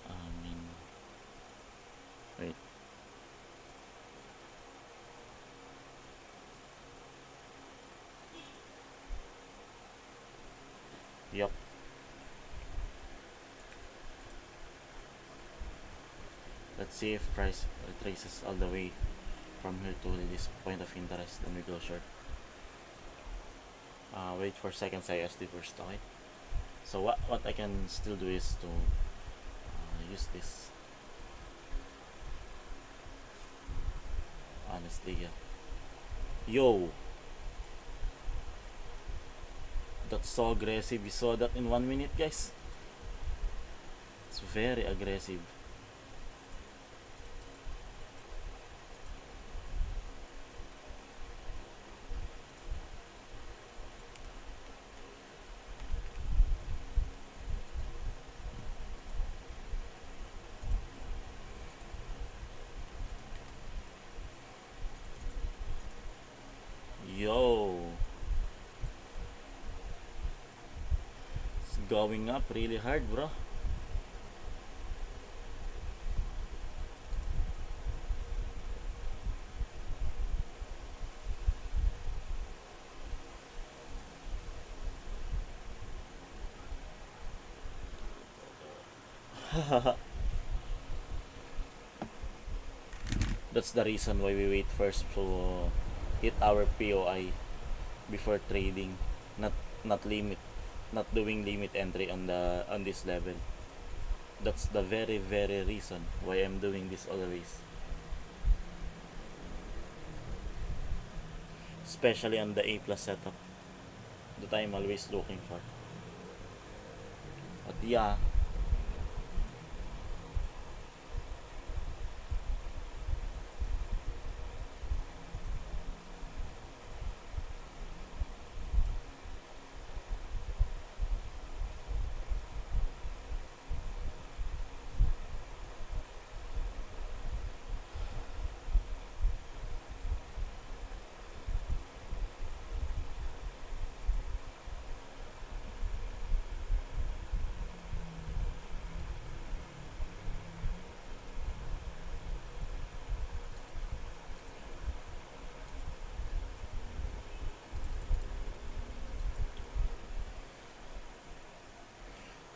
[SPEAKER 1] I mean, wait. Yup. Let's see if price retraces all the way from here to this point of interest. Then we go short. Wait for seconds ISD first, okay? So what I can still do is to use this. Honestly, yeah. Yo, that's so aggressive. You saw that in 1 minute, guys. It's very aggressive. Yo, it's going up really hard, bro. That's the reason why we wait first to hit our POI before trading, not not limit, not doing limit entry on this level. That's the very reason why I'm doing this always, especially on the A plus setup that I'm always looking for. But yeah,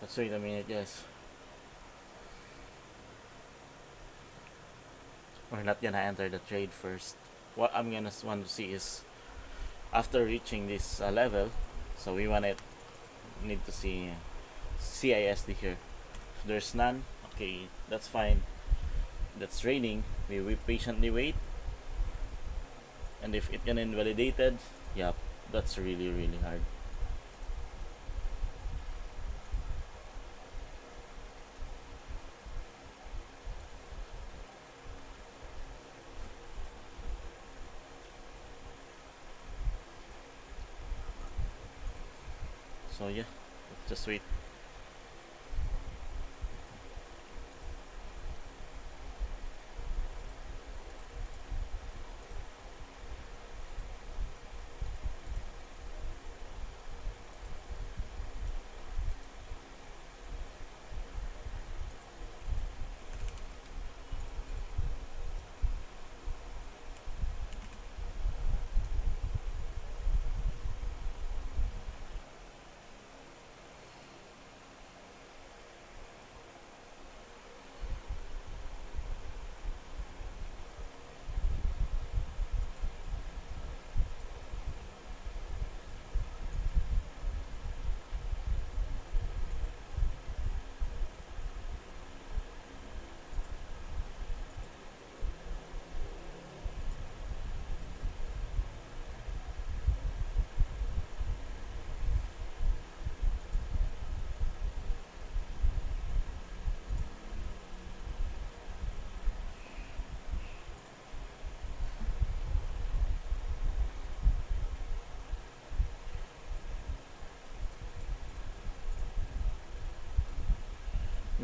[SPEAKER 1] let's wait a minute, guys. We're not gonna enter the trade first. What I'm gonna want to see is after reaching this level, so we wanna need to see CISD here. If there's none, okay, that's fine. That's trading. We patiently wait, and if it can invalidated, yeah, that's really hard. So yeah, just wait.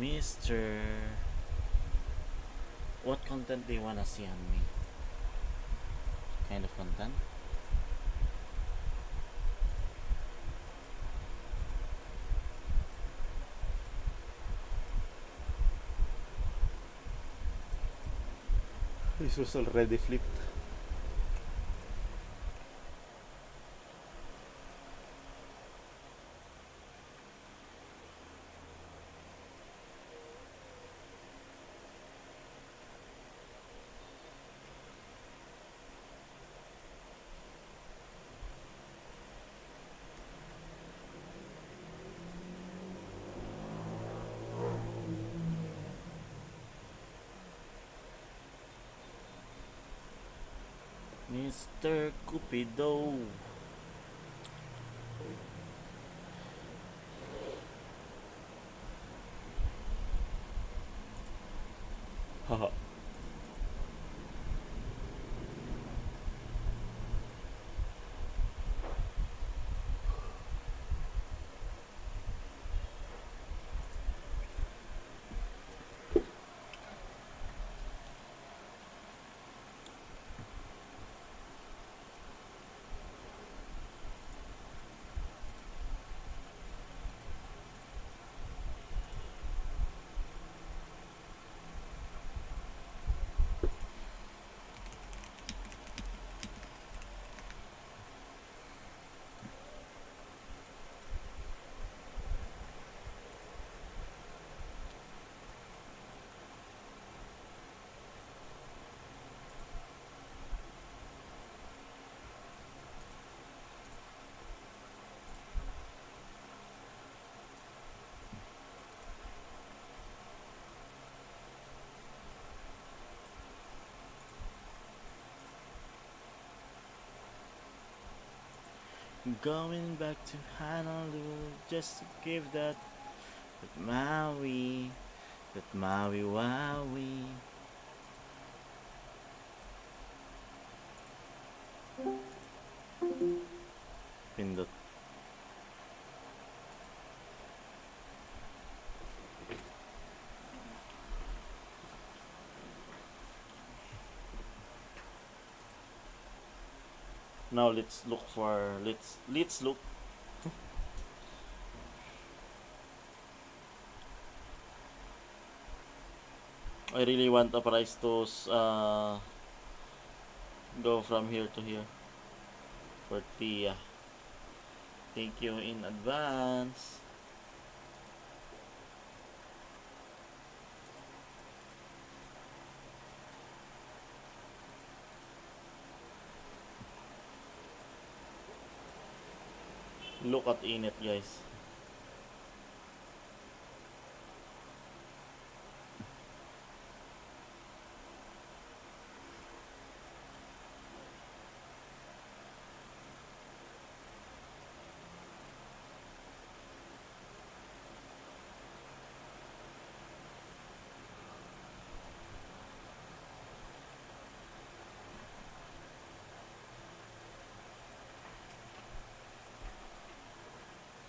[SPEAKER 1] Mr. What content do you wanna see on me? Kind of content? This was already flipped. Mr. Cupido. Haha. Going back to Honolulu just to give that Maui Wowie. Pindot. Now let's look for let's look. I really want the price to go from here to here for Tia. Thank you in advance. Look at Init, guys.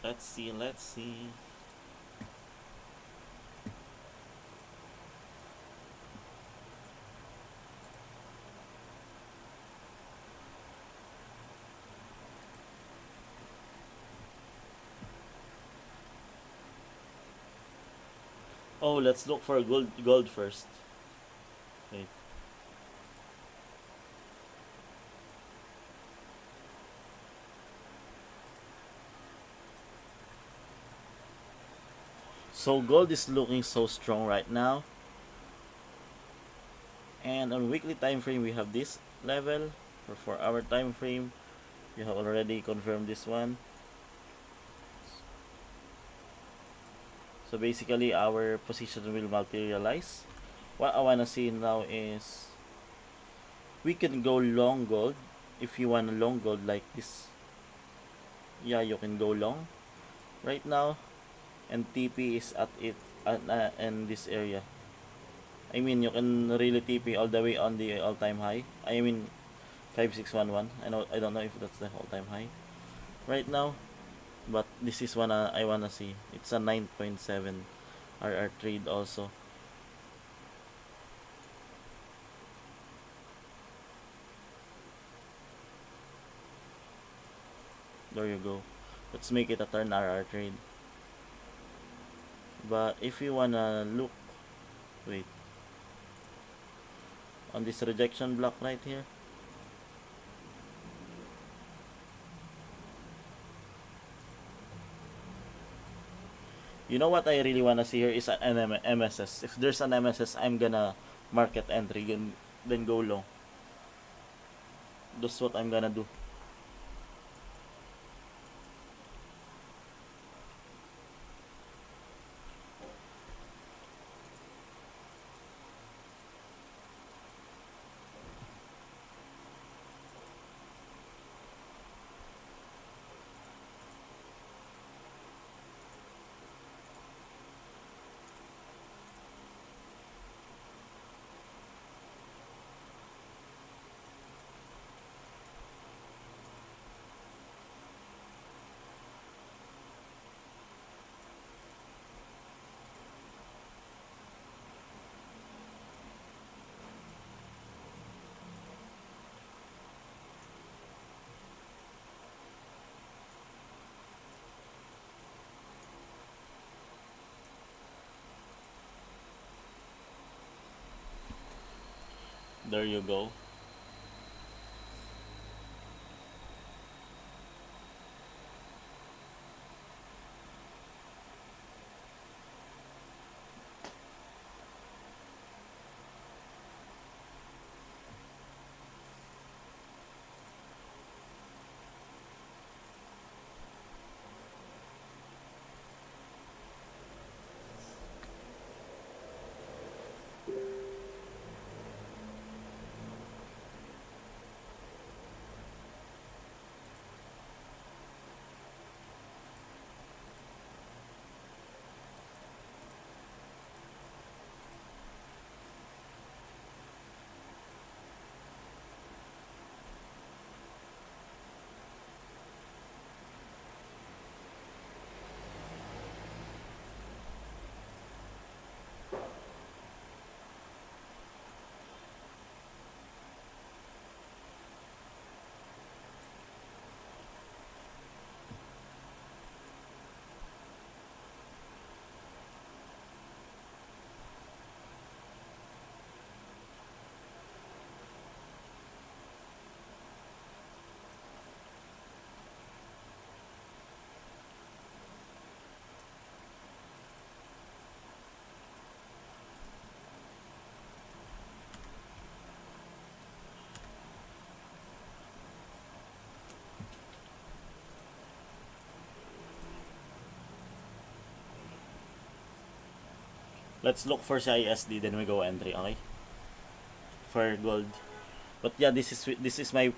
[SPEAKER 1] Let's see. Oh, let's look for gold first. Wait. So gold is looking so strong right now. And on weekly time frame we have this level. For 4-hour time frame, you have already confirmed this one. So basically our position will materialize. What I wanna see now is we can go long gold. If you want a long gold like this, yeah, you can go long right now. And TP is at it in this area. I mean, you can really TP all the way on the all-time high. I mean, 5611. I don't know if that's the all-time high right now, but this is one I wanna see. It's a 9.7 RR trade also. There you go. Let's make it a turn RR trade. But if you wanna look, wait, on this rejection block right here, you know what I really wanna see here is an MSS. If there's an MSS, I'm gonna market entry, then go long. That's what I'm gonna do. There you go. Let's look for CISD, then we go entry, okay? For gold. But yeah, this is my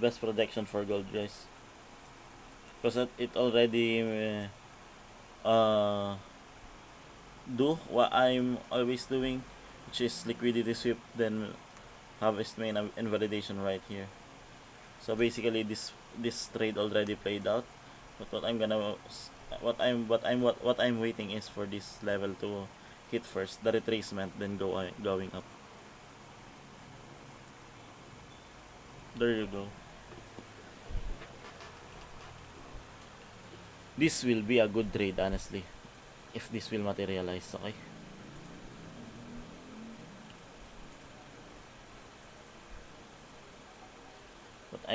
[SPEAKER 1] best projection for gold, guys. Because it already uh, do what I'm always doing, which is liquidity sweep, then harvest main and validation right here. So basically, this trade already played out. But what I'm waiting is for this level to hit first, the retracement, then going up. There you go. This will be a good trade, honestly, if this will materialize, okay?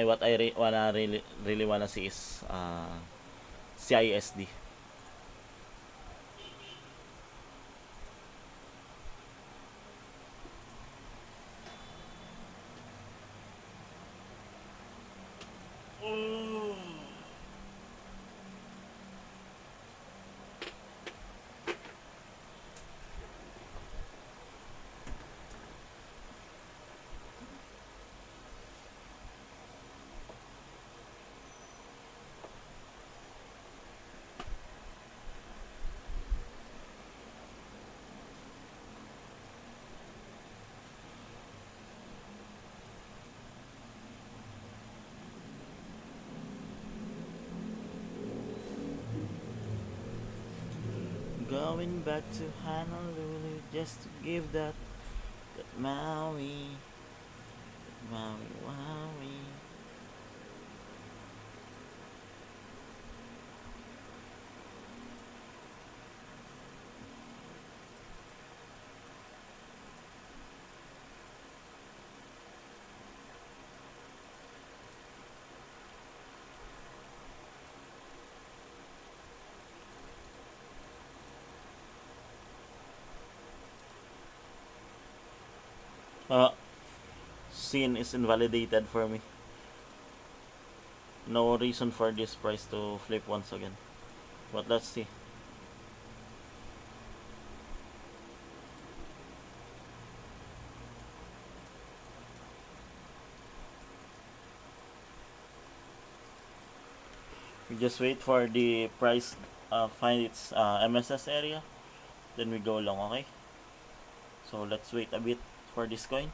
[SPEAKER 1] What I really wanna see is CISD. Going back to Honolulu just to give that Maui, Maui, Maui. Uh, Scene is invalidated for me. No reason for this price to flip once again. But let's see. We just wait for the price find its MSS area. Then we go long, okay? So let's wait a bit for this coin.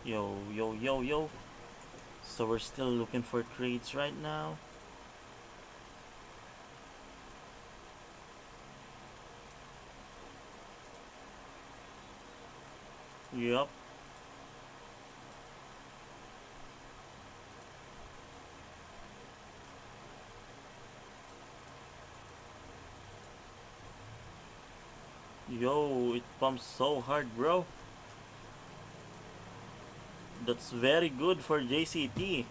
[SPEAKER 1] Yo, yo, yo, yo. So we're still looking for trades right now. Yup. Yo, it pumps so hard, bro. That's very good for JCT.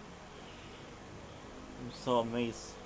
[SPEAKER 1] I'm so amazed.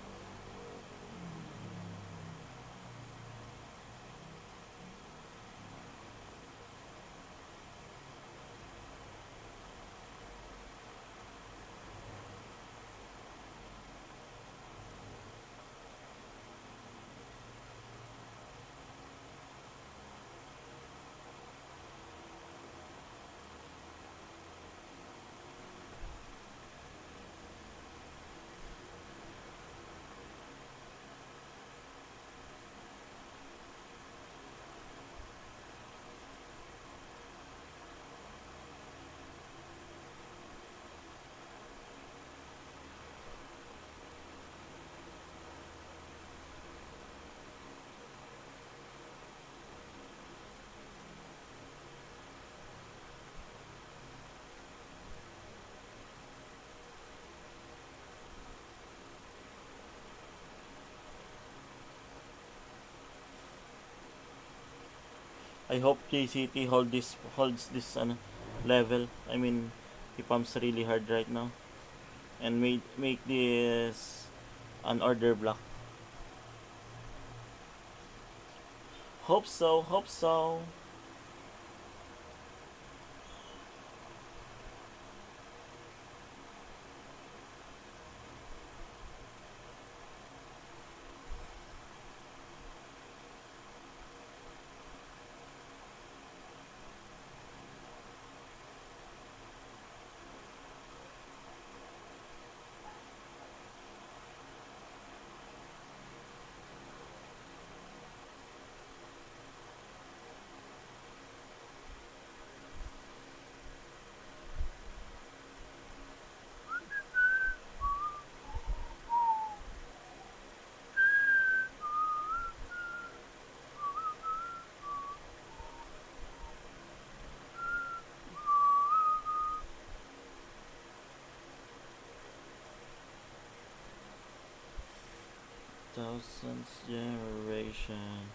[SPEAKER 1] I hope JCT holds this level. I mean, he pumps really hard right now and make this an order block. Hope so. Hope so. 1000th generation.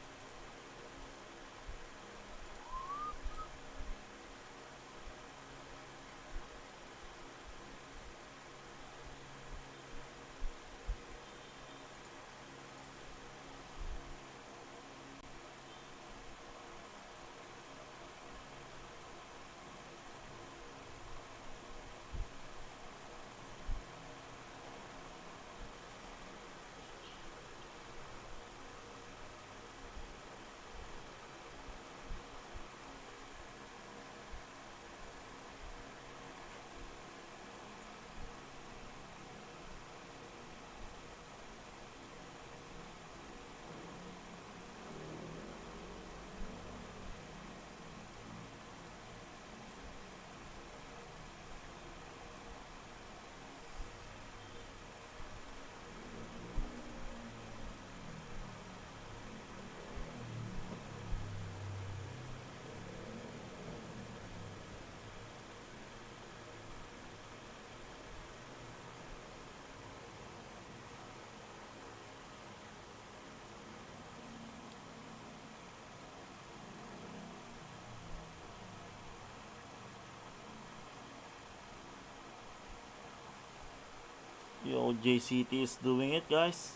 [SPEAKER 1] Yo, JCT is doing it, guys.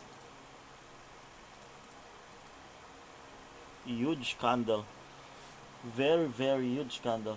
[SPEAKER 1] Huge candle. Very, very huge candle.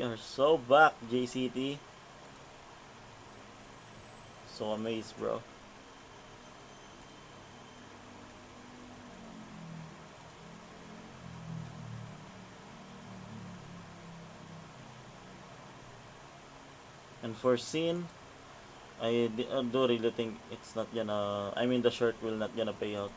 [SPEAKER 1] We are so back, JCT. So amazed, bro. And for scene, I do really think it's not gonna. I mean, the short will not gonna pay out.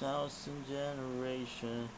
[SPEAKER 1] Thousand generation.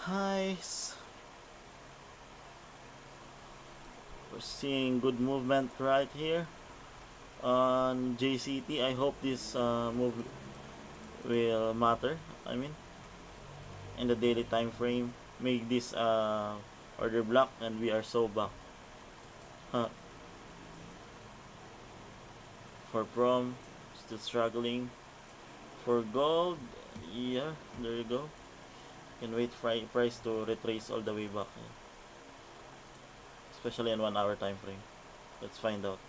[SPEAKER 1] Highs. We're seeing good movement right here on JCT. I hope this move will matter. I mean, in the daily time frame, make this order block, and we are so back. Huh. For prom, still struggling. For gold, yeah, there you go. Can wait for price to retrace all the way back, especially in 1 hour time frame. Let's find out.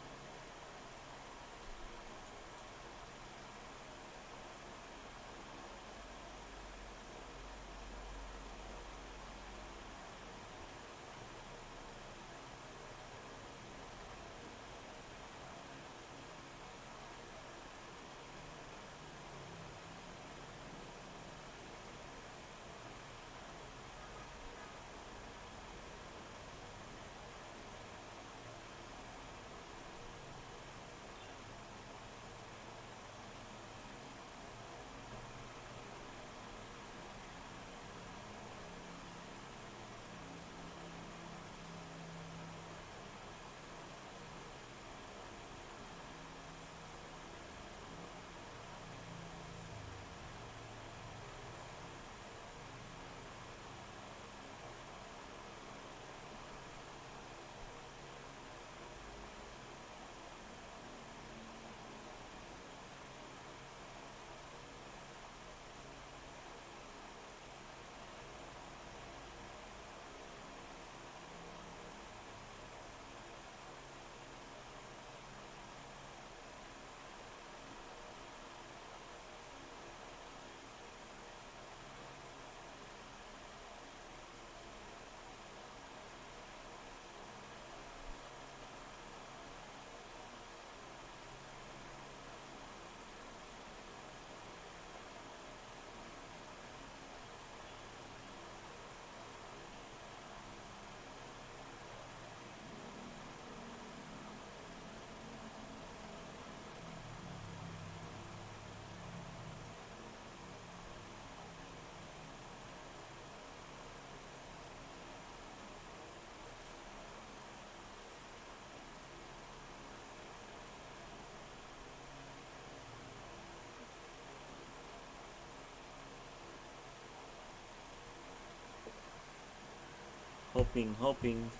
[SPEAKER 1] hoping.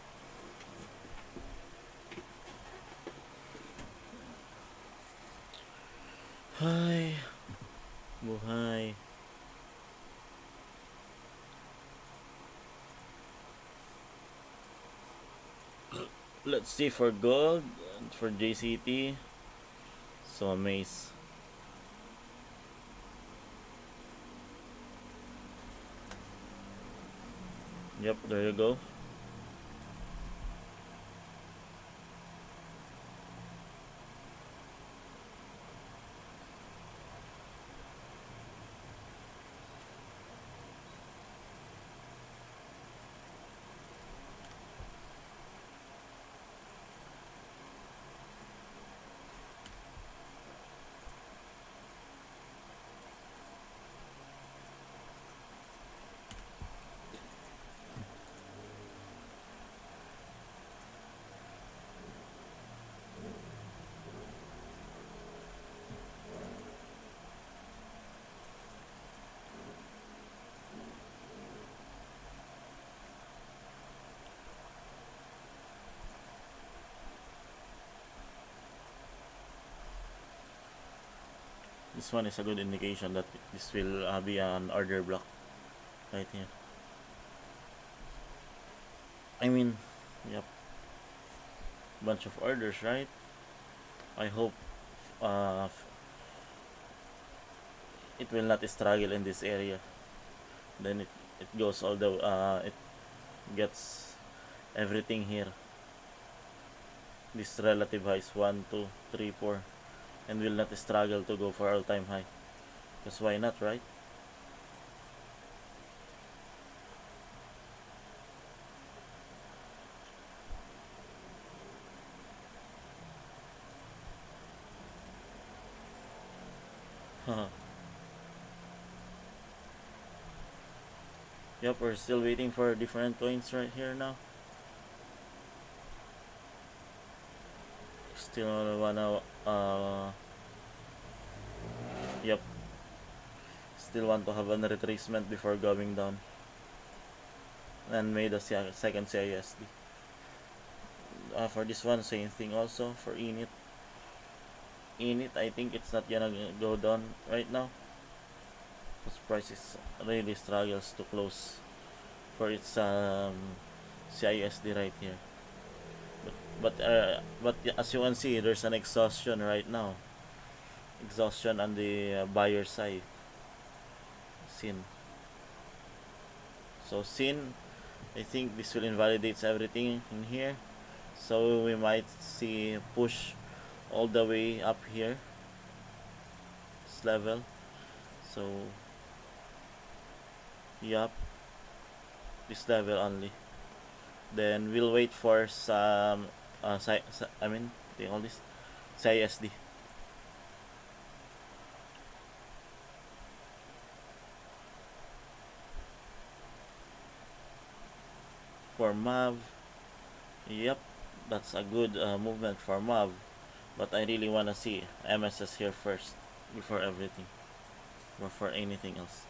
[SPEAKER 1] Hi, buhay. Let's see for gold and for JCT. So amazed. Yep, there you go. This one is a good indication that this will be an order block right here. I mean, yep, bunch of orders, right? I hope uh, it will not struggle in this area. Then it goes all the it gets everything here. This relative high is 1, 2, 3, 4, and will not struggle to go for all time high. Because why not, right? Yep, we're still waiting for different coins right here now. Still wanna yep, still want to have a retracement before going down, and made a second CISD. For this one, same thing also for init. I think it's not gonna go down right now because prices really struggles to close for its CISD right here. But as you can see, there's an exhaustion right now. Exhaustion on the buyer side. Sin. So sin, I think this will invalidate everything in here. So we might see push all the way up here. This level. So yup. This level only. Then we'll wait for some I mean all this CISD. For MAV, yep, that's a good movement for MAV, but I really want to see MSS here first before everything, before anything else.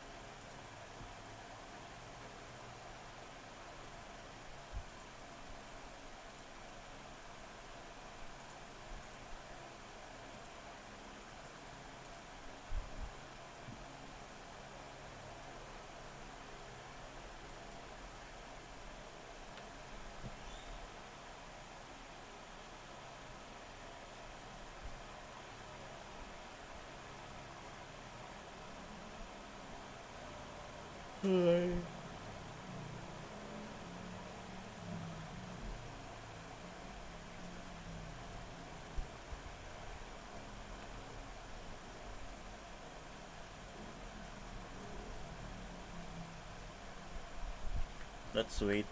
[SPEAKER 1] Let's wait.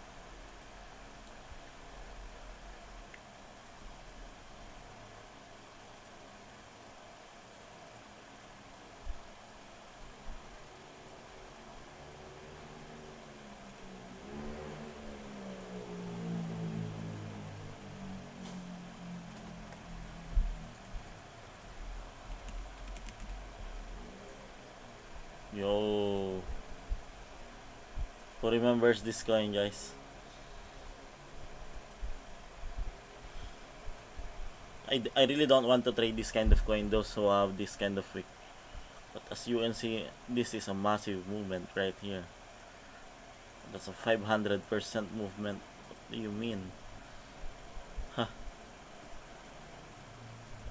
[SPEAKER 1] Yo, who remembers this coin, guys? I really don't want to trade this kind of coin, those who have this kind of wick. But as you can see, this is a massive movement right here. That's a 500% movement. What do you mean? Huh.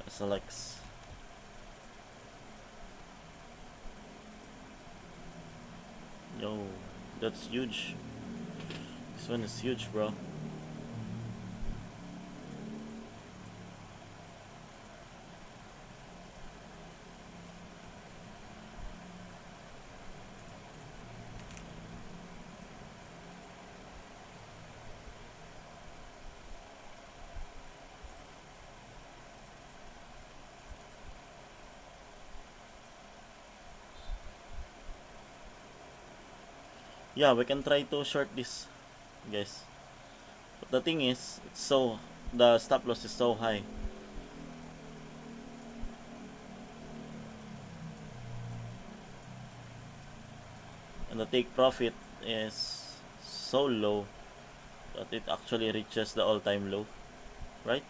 [SPEAKER 1] SLX. Yo, that's huge. This one is huge, bro. Yeah, we can try to short this, guys. But the thing is, the stop loss is so high. And the take profit is so low that it actually reaches the all-time low, right?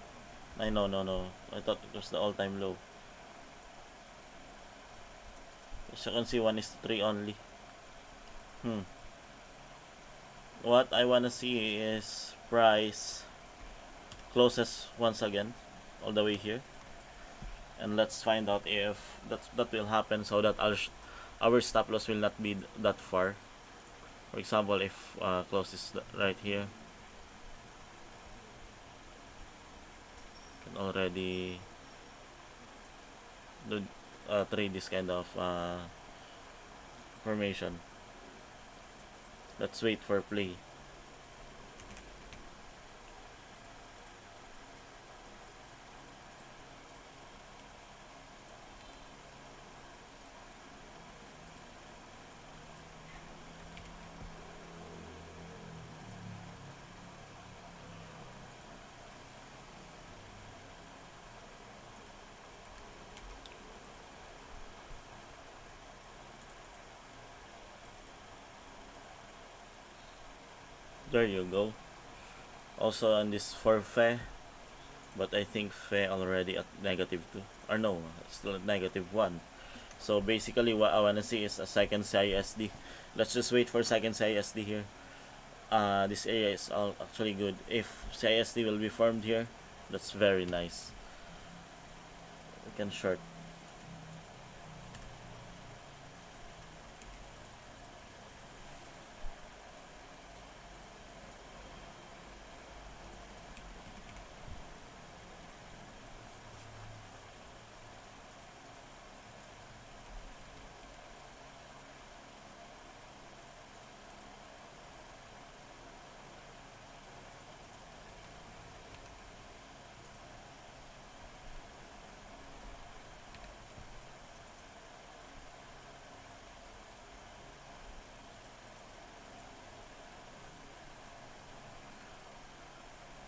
[SPEAKER 1] No. I thought it was the all-time low. As you can see, 1 is to 3 only. What I wanna see is price closes once again, all the way here, and let's find out if that will happen, so that our stop loss will not be that far. For example, if close is right here, can already do trade this kind of formation. Let's wait for play. There you go. Also on this for Fe, but I think Fe already at -2, or no, still at -1. So basically what I wanna see is a second CISD. Let's just wait for second CISD here. This area is actually good. If CISD will be formed here, that's very nice. We can short.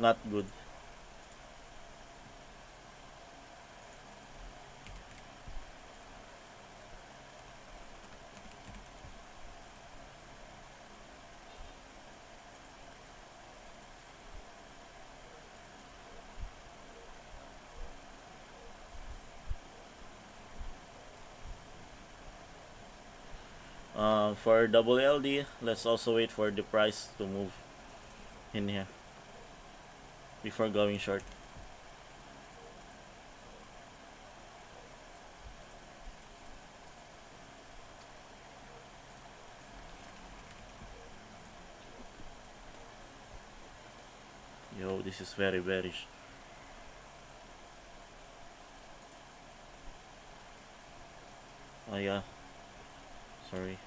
[SPEAKER 1] Not good. For double LD, let's also wait for the price to move in here before going short. Yo, this is very bearish. Oh yeah, sorry.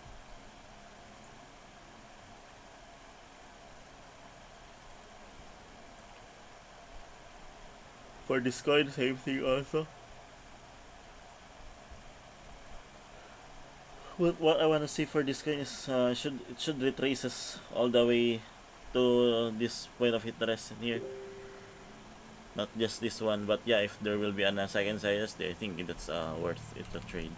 [SPEAKER 1] For this coin, same thing also. What I wanna see for this coin is it should retraces all the way to this point of interest in here. Not just this one, but yeah, if there will be a second CISD, I think that's worth it to trade.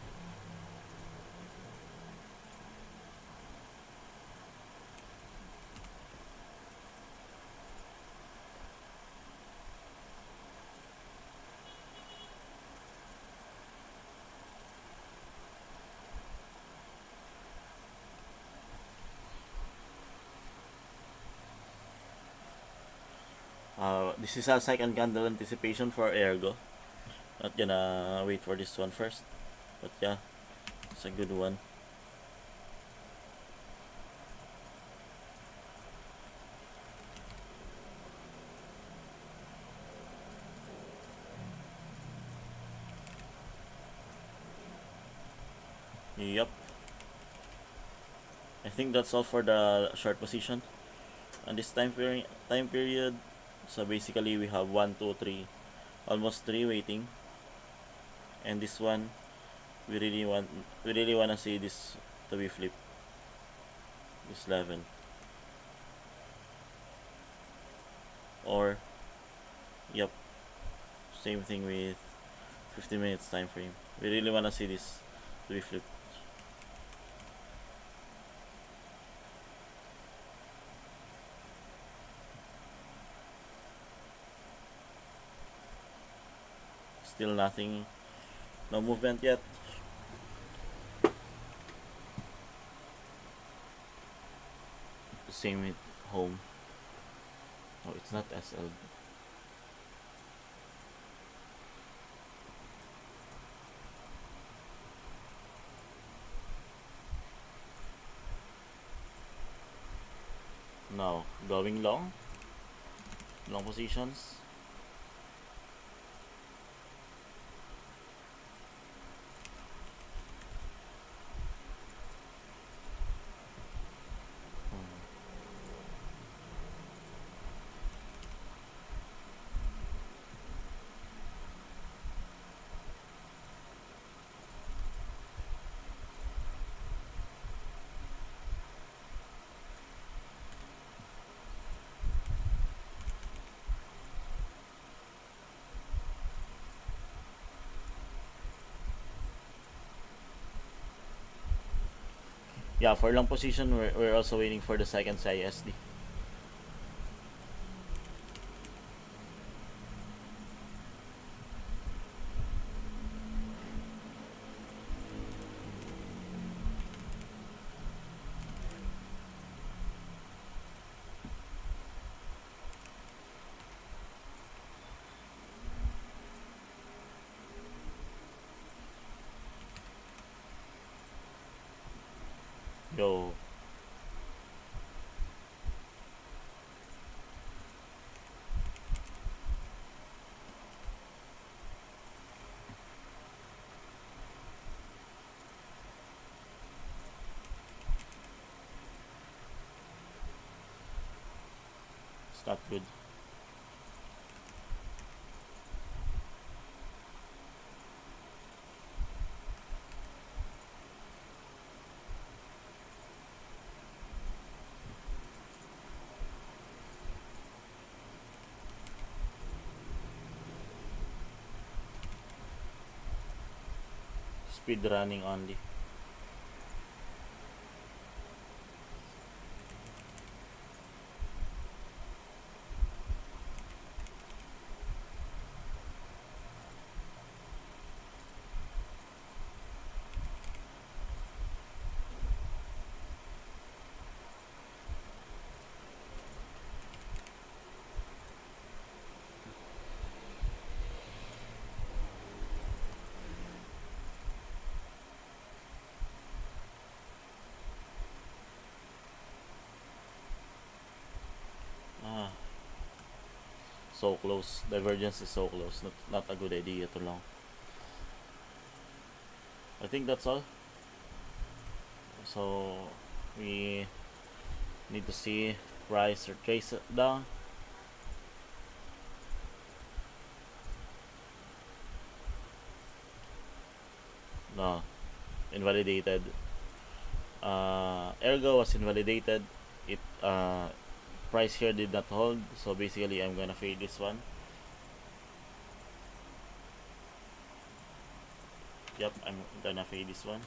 [SPEAKER 1] This is a second candle anticipation for Ergo. Not gonna wait for this one first, but yeah, it's a good one. Yup. I think that's all for the short position on this time period. So basically we have 1, 2, 3, almost 3 waiting, and this one we really wanna see this to be flipped, this level, or yep, same thing with 50 minutes time frame. We really wanna see this to be flipped. Still nothing, no movement yet. Same with home. Oh, it's not SL. No, going long positions. Yeah, for long position, we're also waiting for the second CISD. Yo. It's not good. Speed running only. Ah, so close. Divergence is so close. Not a good idea to long. I think that's all. So we need to see price or trace it down. No, invalidated. Ergo was invalidated. It price here did not hold, so basically I'm gonna fade this one. Yep, I'm gonna fade this one.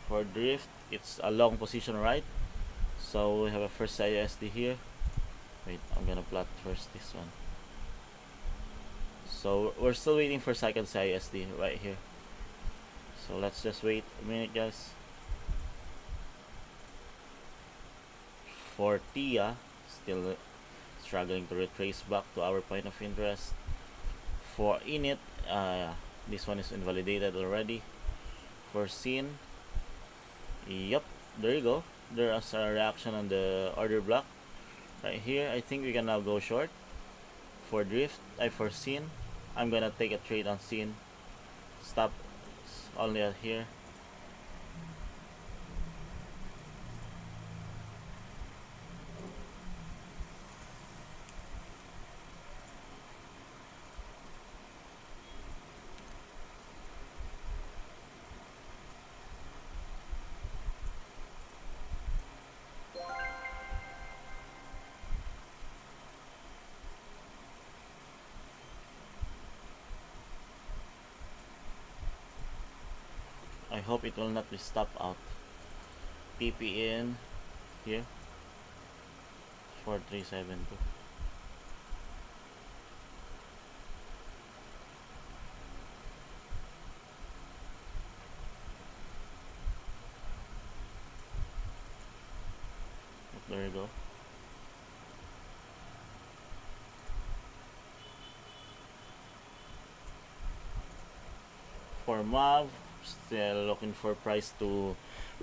[SPEAKER 1] For drift, it's a long position, right? So we have a first ISD here. Wait, I'm gonna plot first this one. So we're still waiting for second CISD right here. So So let's just wait a minute, guys. For TIA, still struggling to retrace back to our point of interest. For init, this one is invalidated already. For sin, yep, there you go. There is a reaction on the order block right here. I think we can now go short. For drift, for sin, I'm gonna take a trade on sin. Stop only at here. I hope it will not be stopped out. TP in here. 4372. There you go. For MAV, still looking for price to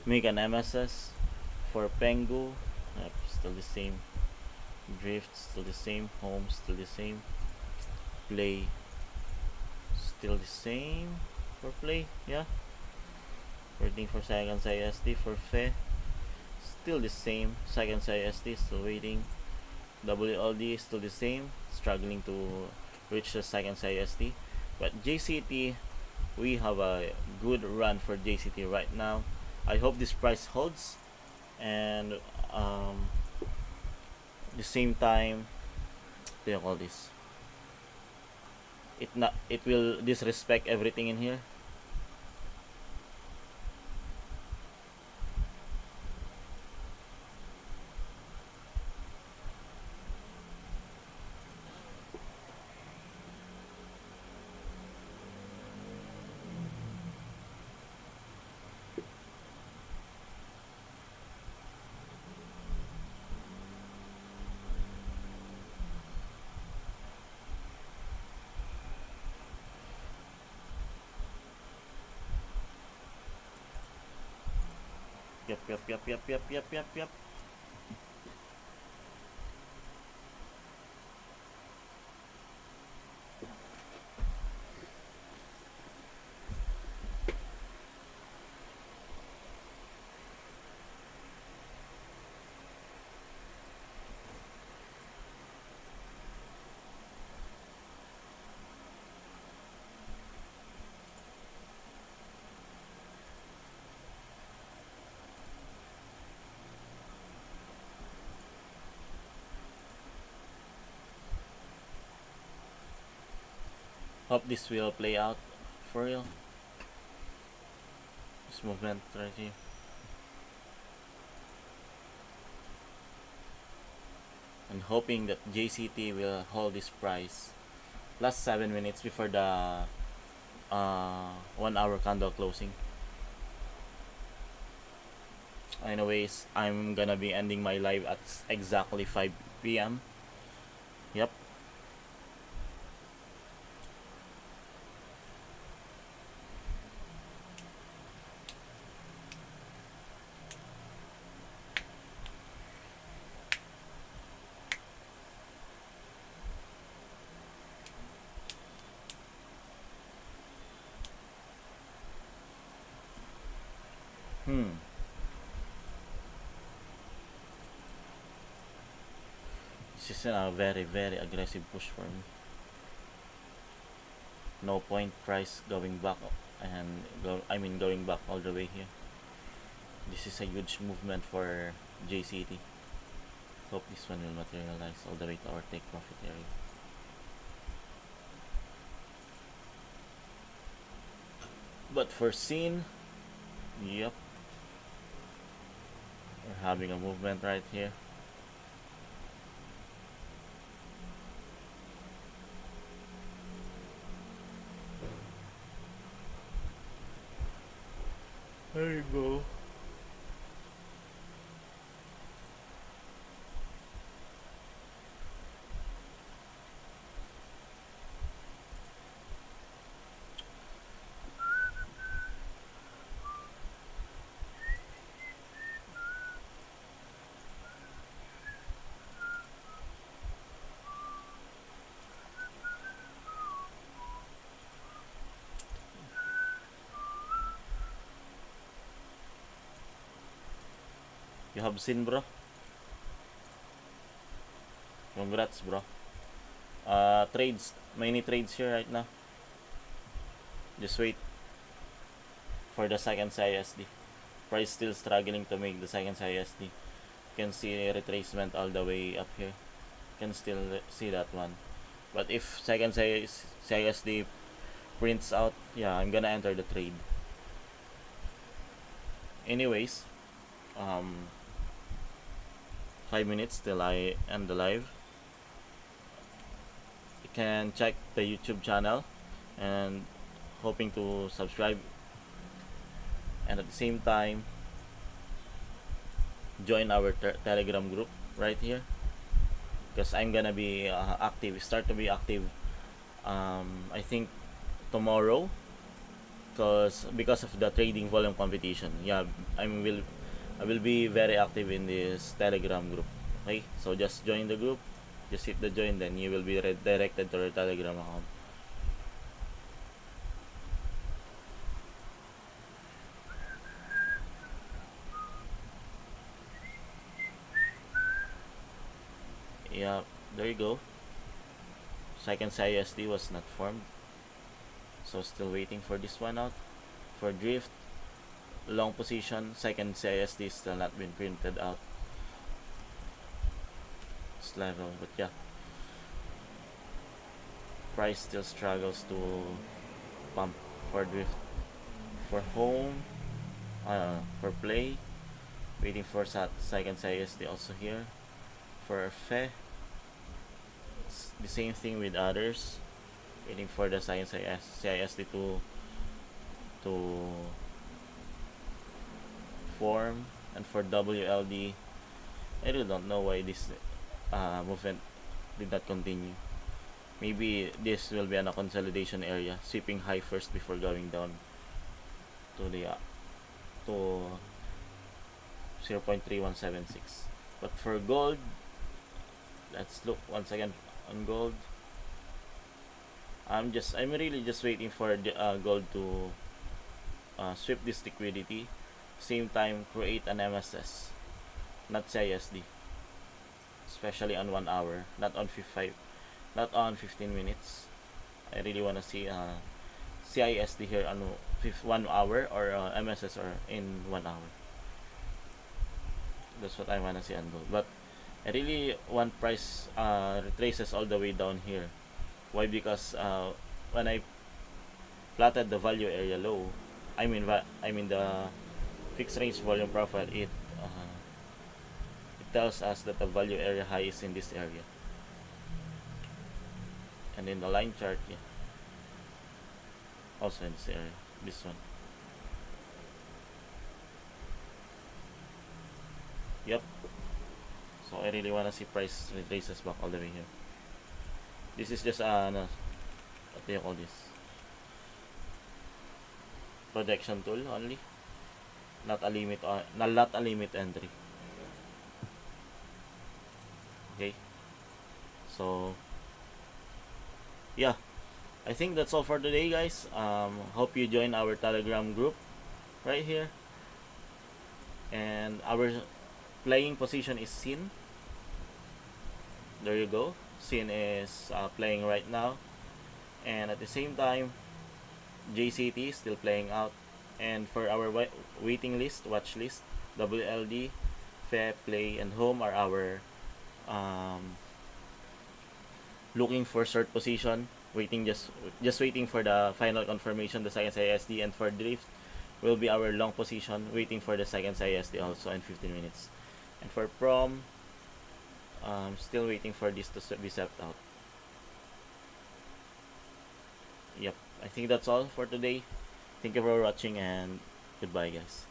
[SPEAKER 1] make an MSS. For Pengu, yep, still the same. Drift, still the same. Home, still the same. Play, still the same. For play, yeah. Waiting for seconds ISD. For Fe, still the same. Seconds ISD, still waiting. WLD, still the same. Struggling to reach the seconds ISD. But JCT, we have a good run for JCT right now. I hope this price holds, and the same time, what do you call this? It will disrespect everything in here. Yep. Hope this will play out for real. This movement right here. And hoping that JCT will hold this price. Last 7 minutes before the 1 hour candle closing. Anyways, I'm gonna be ending my live at exactly 5 p.m. Yep. This is a very aggressive push for me. No point price going back and going back all the way here. This is a huge movement for JCT. Hope this one will materialize all the way to our take profit area. But for scene, yep, we're having a movement right here. There you go. You have seen, bro? Congrats, bro. Trades. Many trades here right now. Just wait for the second CISD. Price still struggling to make the second CISD. You can see retracement all the way up here. You can still see that one. But if second CISD prints out, yeah, I'm gonna enter the trade. Anyways, 5 minutes till I end the live. You can check the YouTube channel and hoping to subscribe, and at the same time join our Telegram group right here, because I'm gonna be active, start to be active, I think tomorrow, because of the trading volume competition. Yeah, I will be very active in this Telegram group. Okay, so just join the group, just hit the join, then you will be redirected to our Telegram account. Yeah, there you go. Second CISD was not formed, so still waiting for this one out. For drift, long position, second CISD still not been printed out. This level, but yeah, price still struggles to pump for drift. For home, for play, waiting for second CISD also here. For FE, it's the same thing with others, waiting for the second CISD to form. And for WLD, I really don't know why this movement did not continue. Maybe this will be a consolidation area, sweeping high first before going down to the to 0.3176. But for gold, let's look once again on gold. I'm really just waiting for the gold to sweep this liquidity, same time create an MSS, not CISD, especially on 1 hour, not on 15 minutes. I really want to see CISD here on 1 hour, or MSS or in 1 hour. That's what I want to see on gold. But I really want price retraces all the way down here. Why? Because when I plotted the value area low, I mean the fixed range volume profile, it tells us that the value area high is in this area. And in the line chart, yeah, also in this area, this one. Yep. So I really want to see price retraces back all the way here. This is just no, what do you call this? Projection tool only, not a limit not a limit entry. Okay. So yeah, I think that's all for today, guys. Hope you join our Telegram group right here. And our playing position is Sin. There you go. Sin is playing right now, and at the same time JCT is still playing out. And for our waiting list, watch list, WLD, Fair Play, and Home are our looking for short position, waiting just waiting for the final confirmation, the second CISD. And for drift will be our long position, waiting for the second CISD also in 15 minutes. And for prom, still waiting for this to be swept out. Yep, I think that's all for today. Thank you for watching, and goodbye, guys.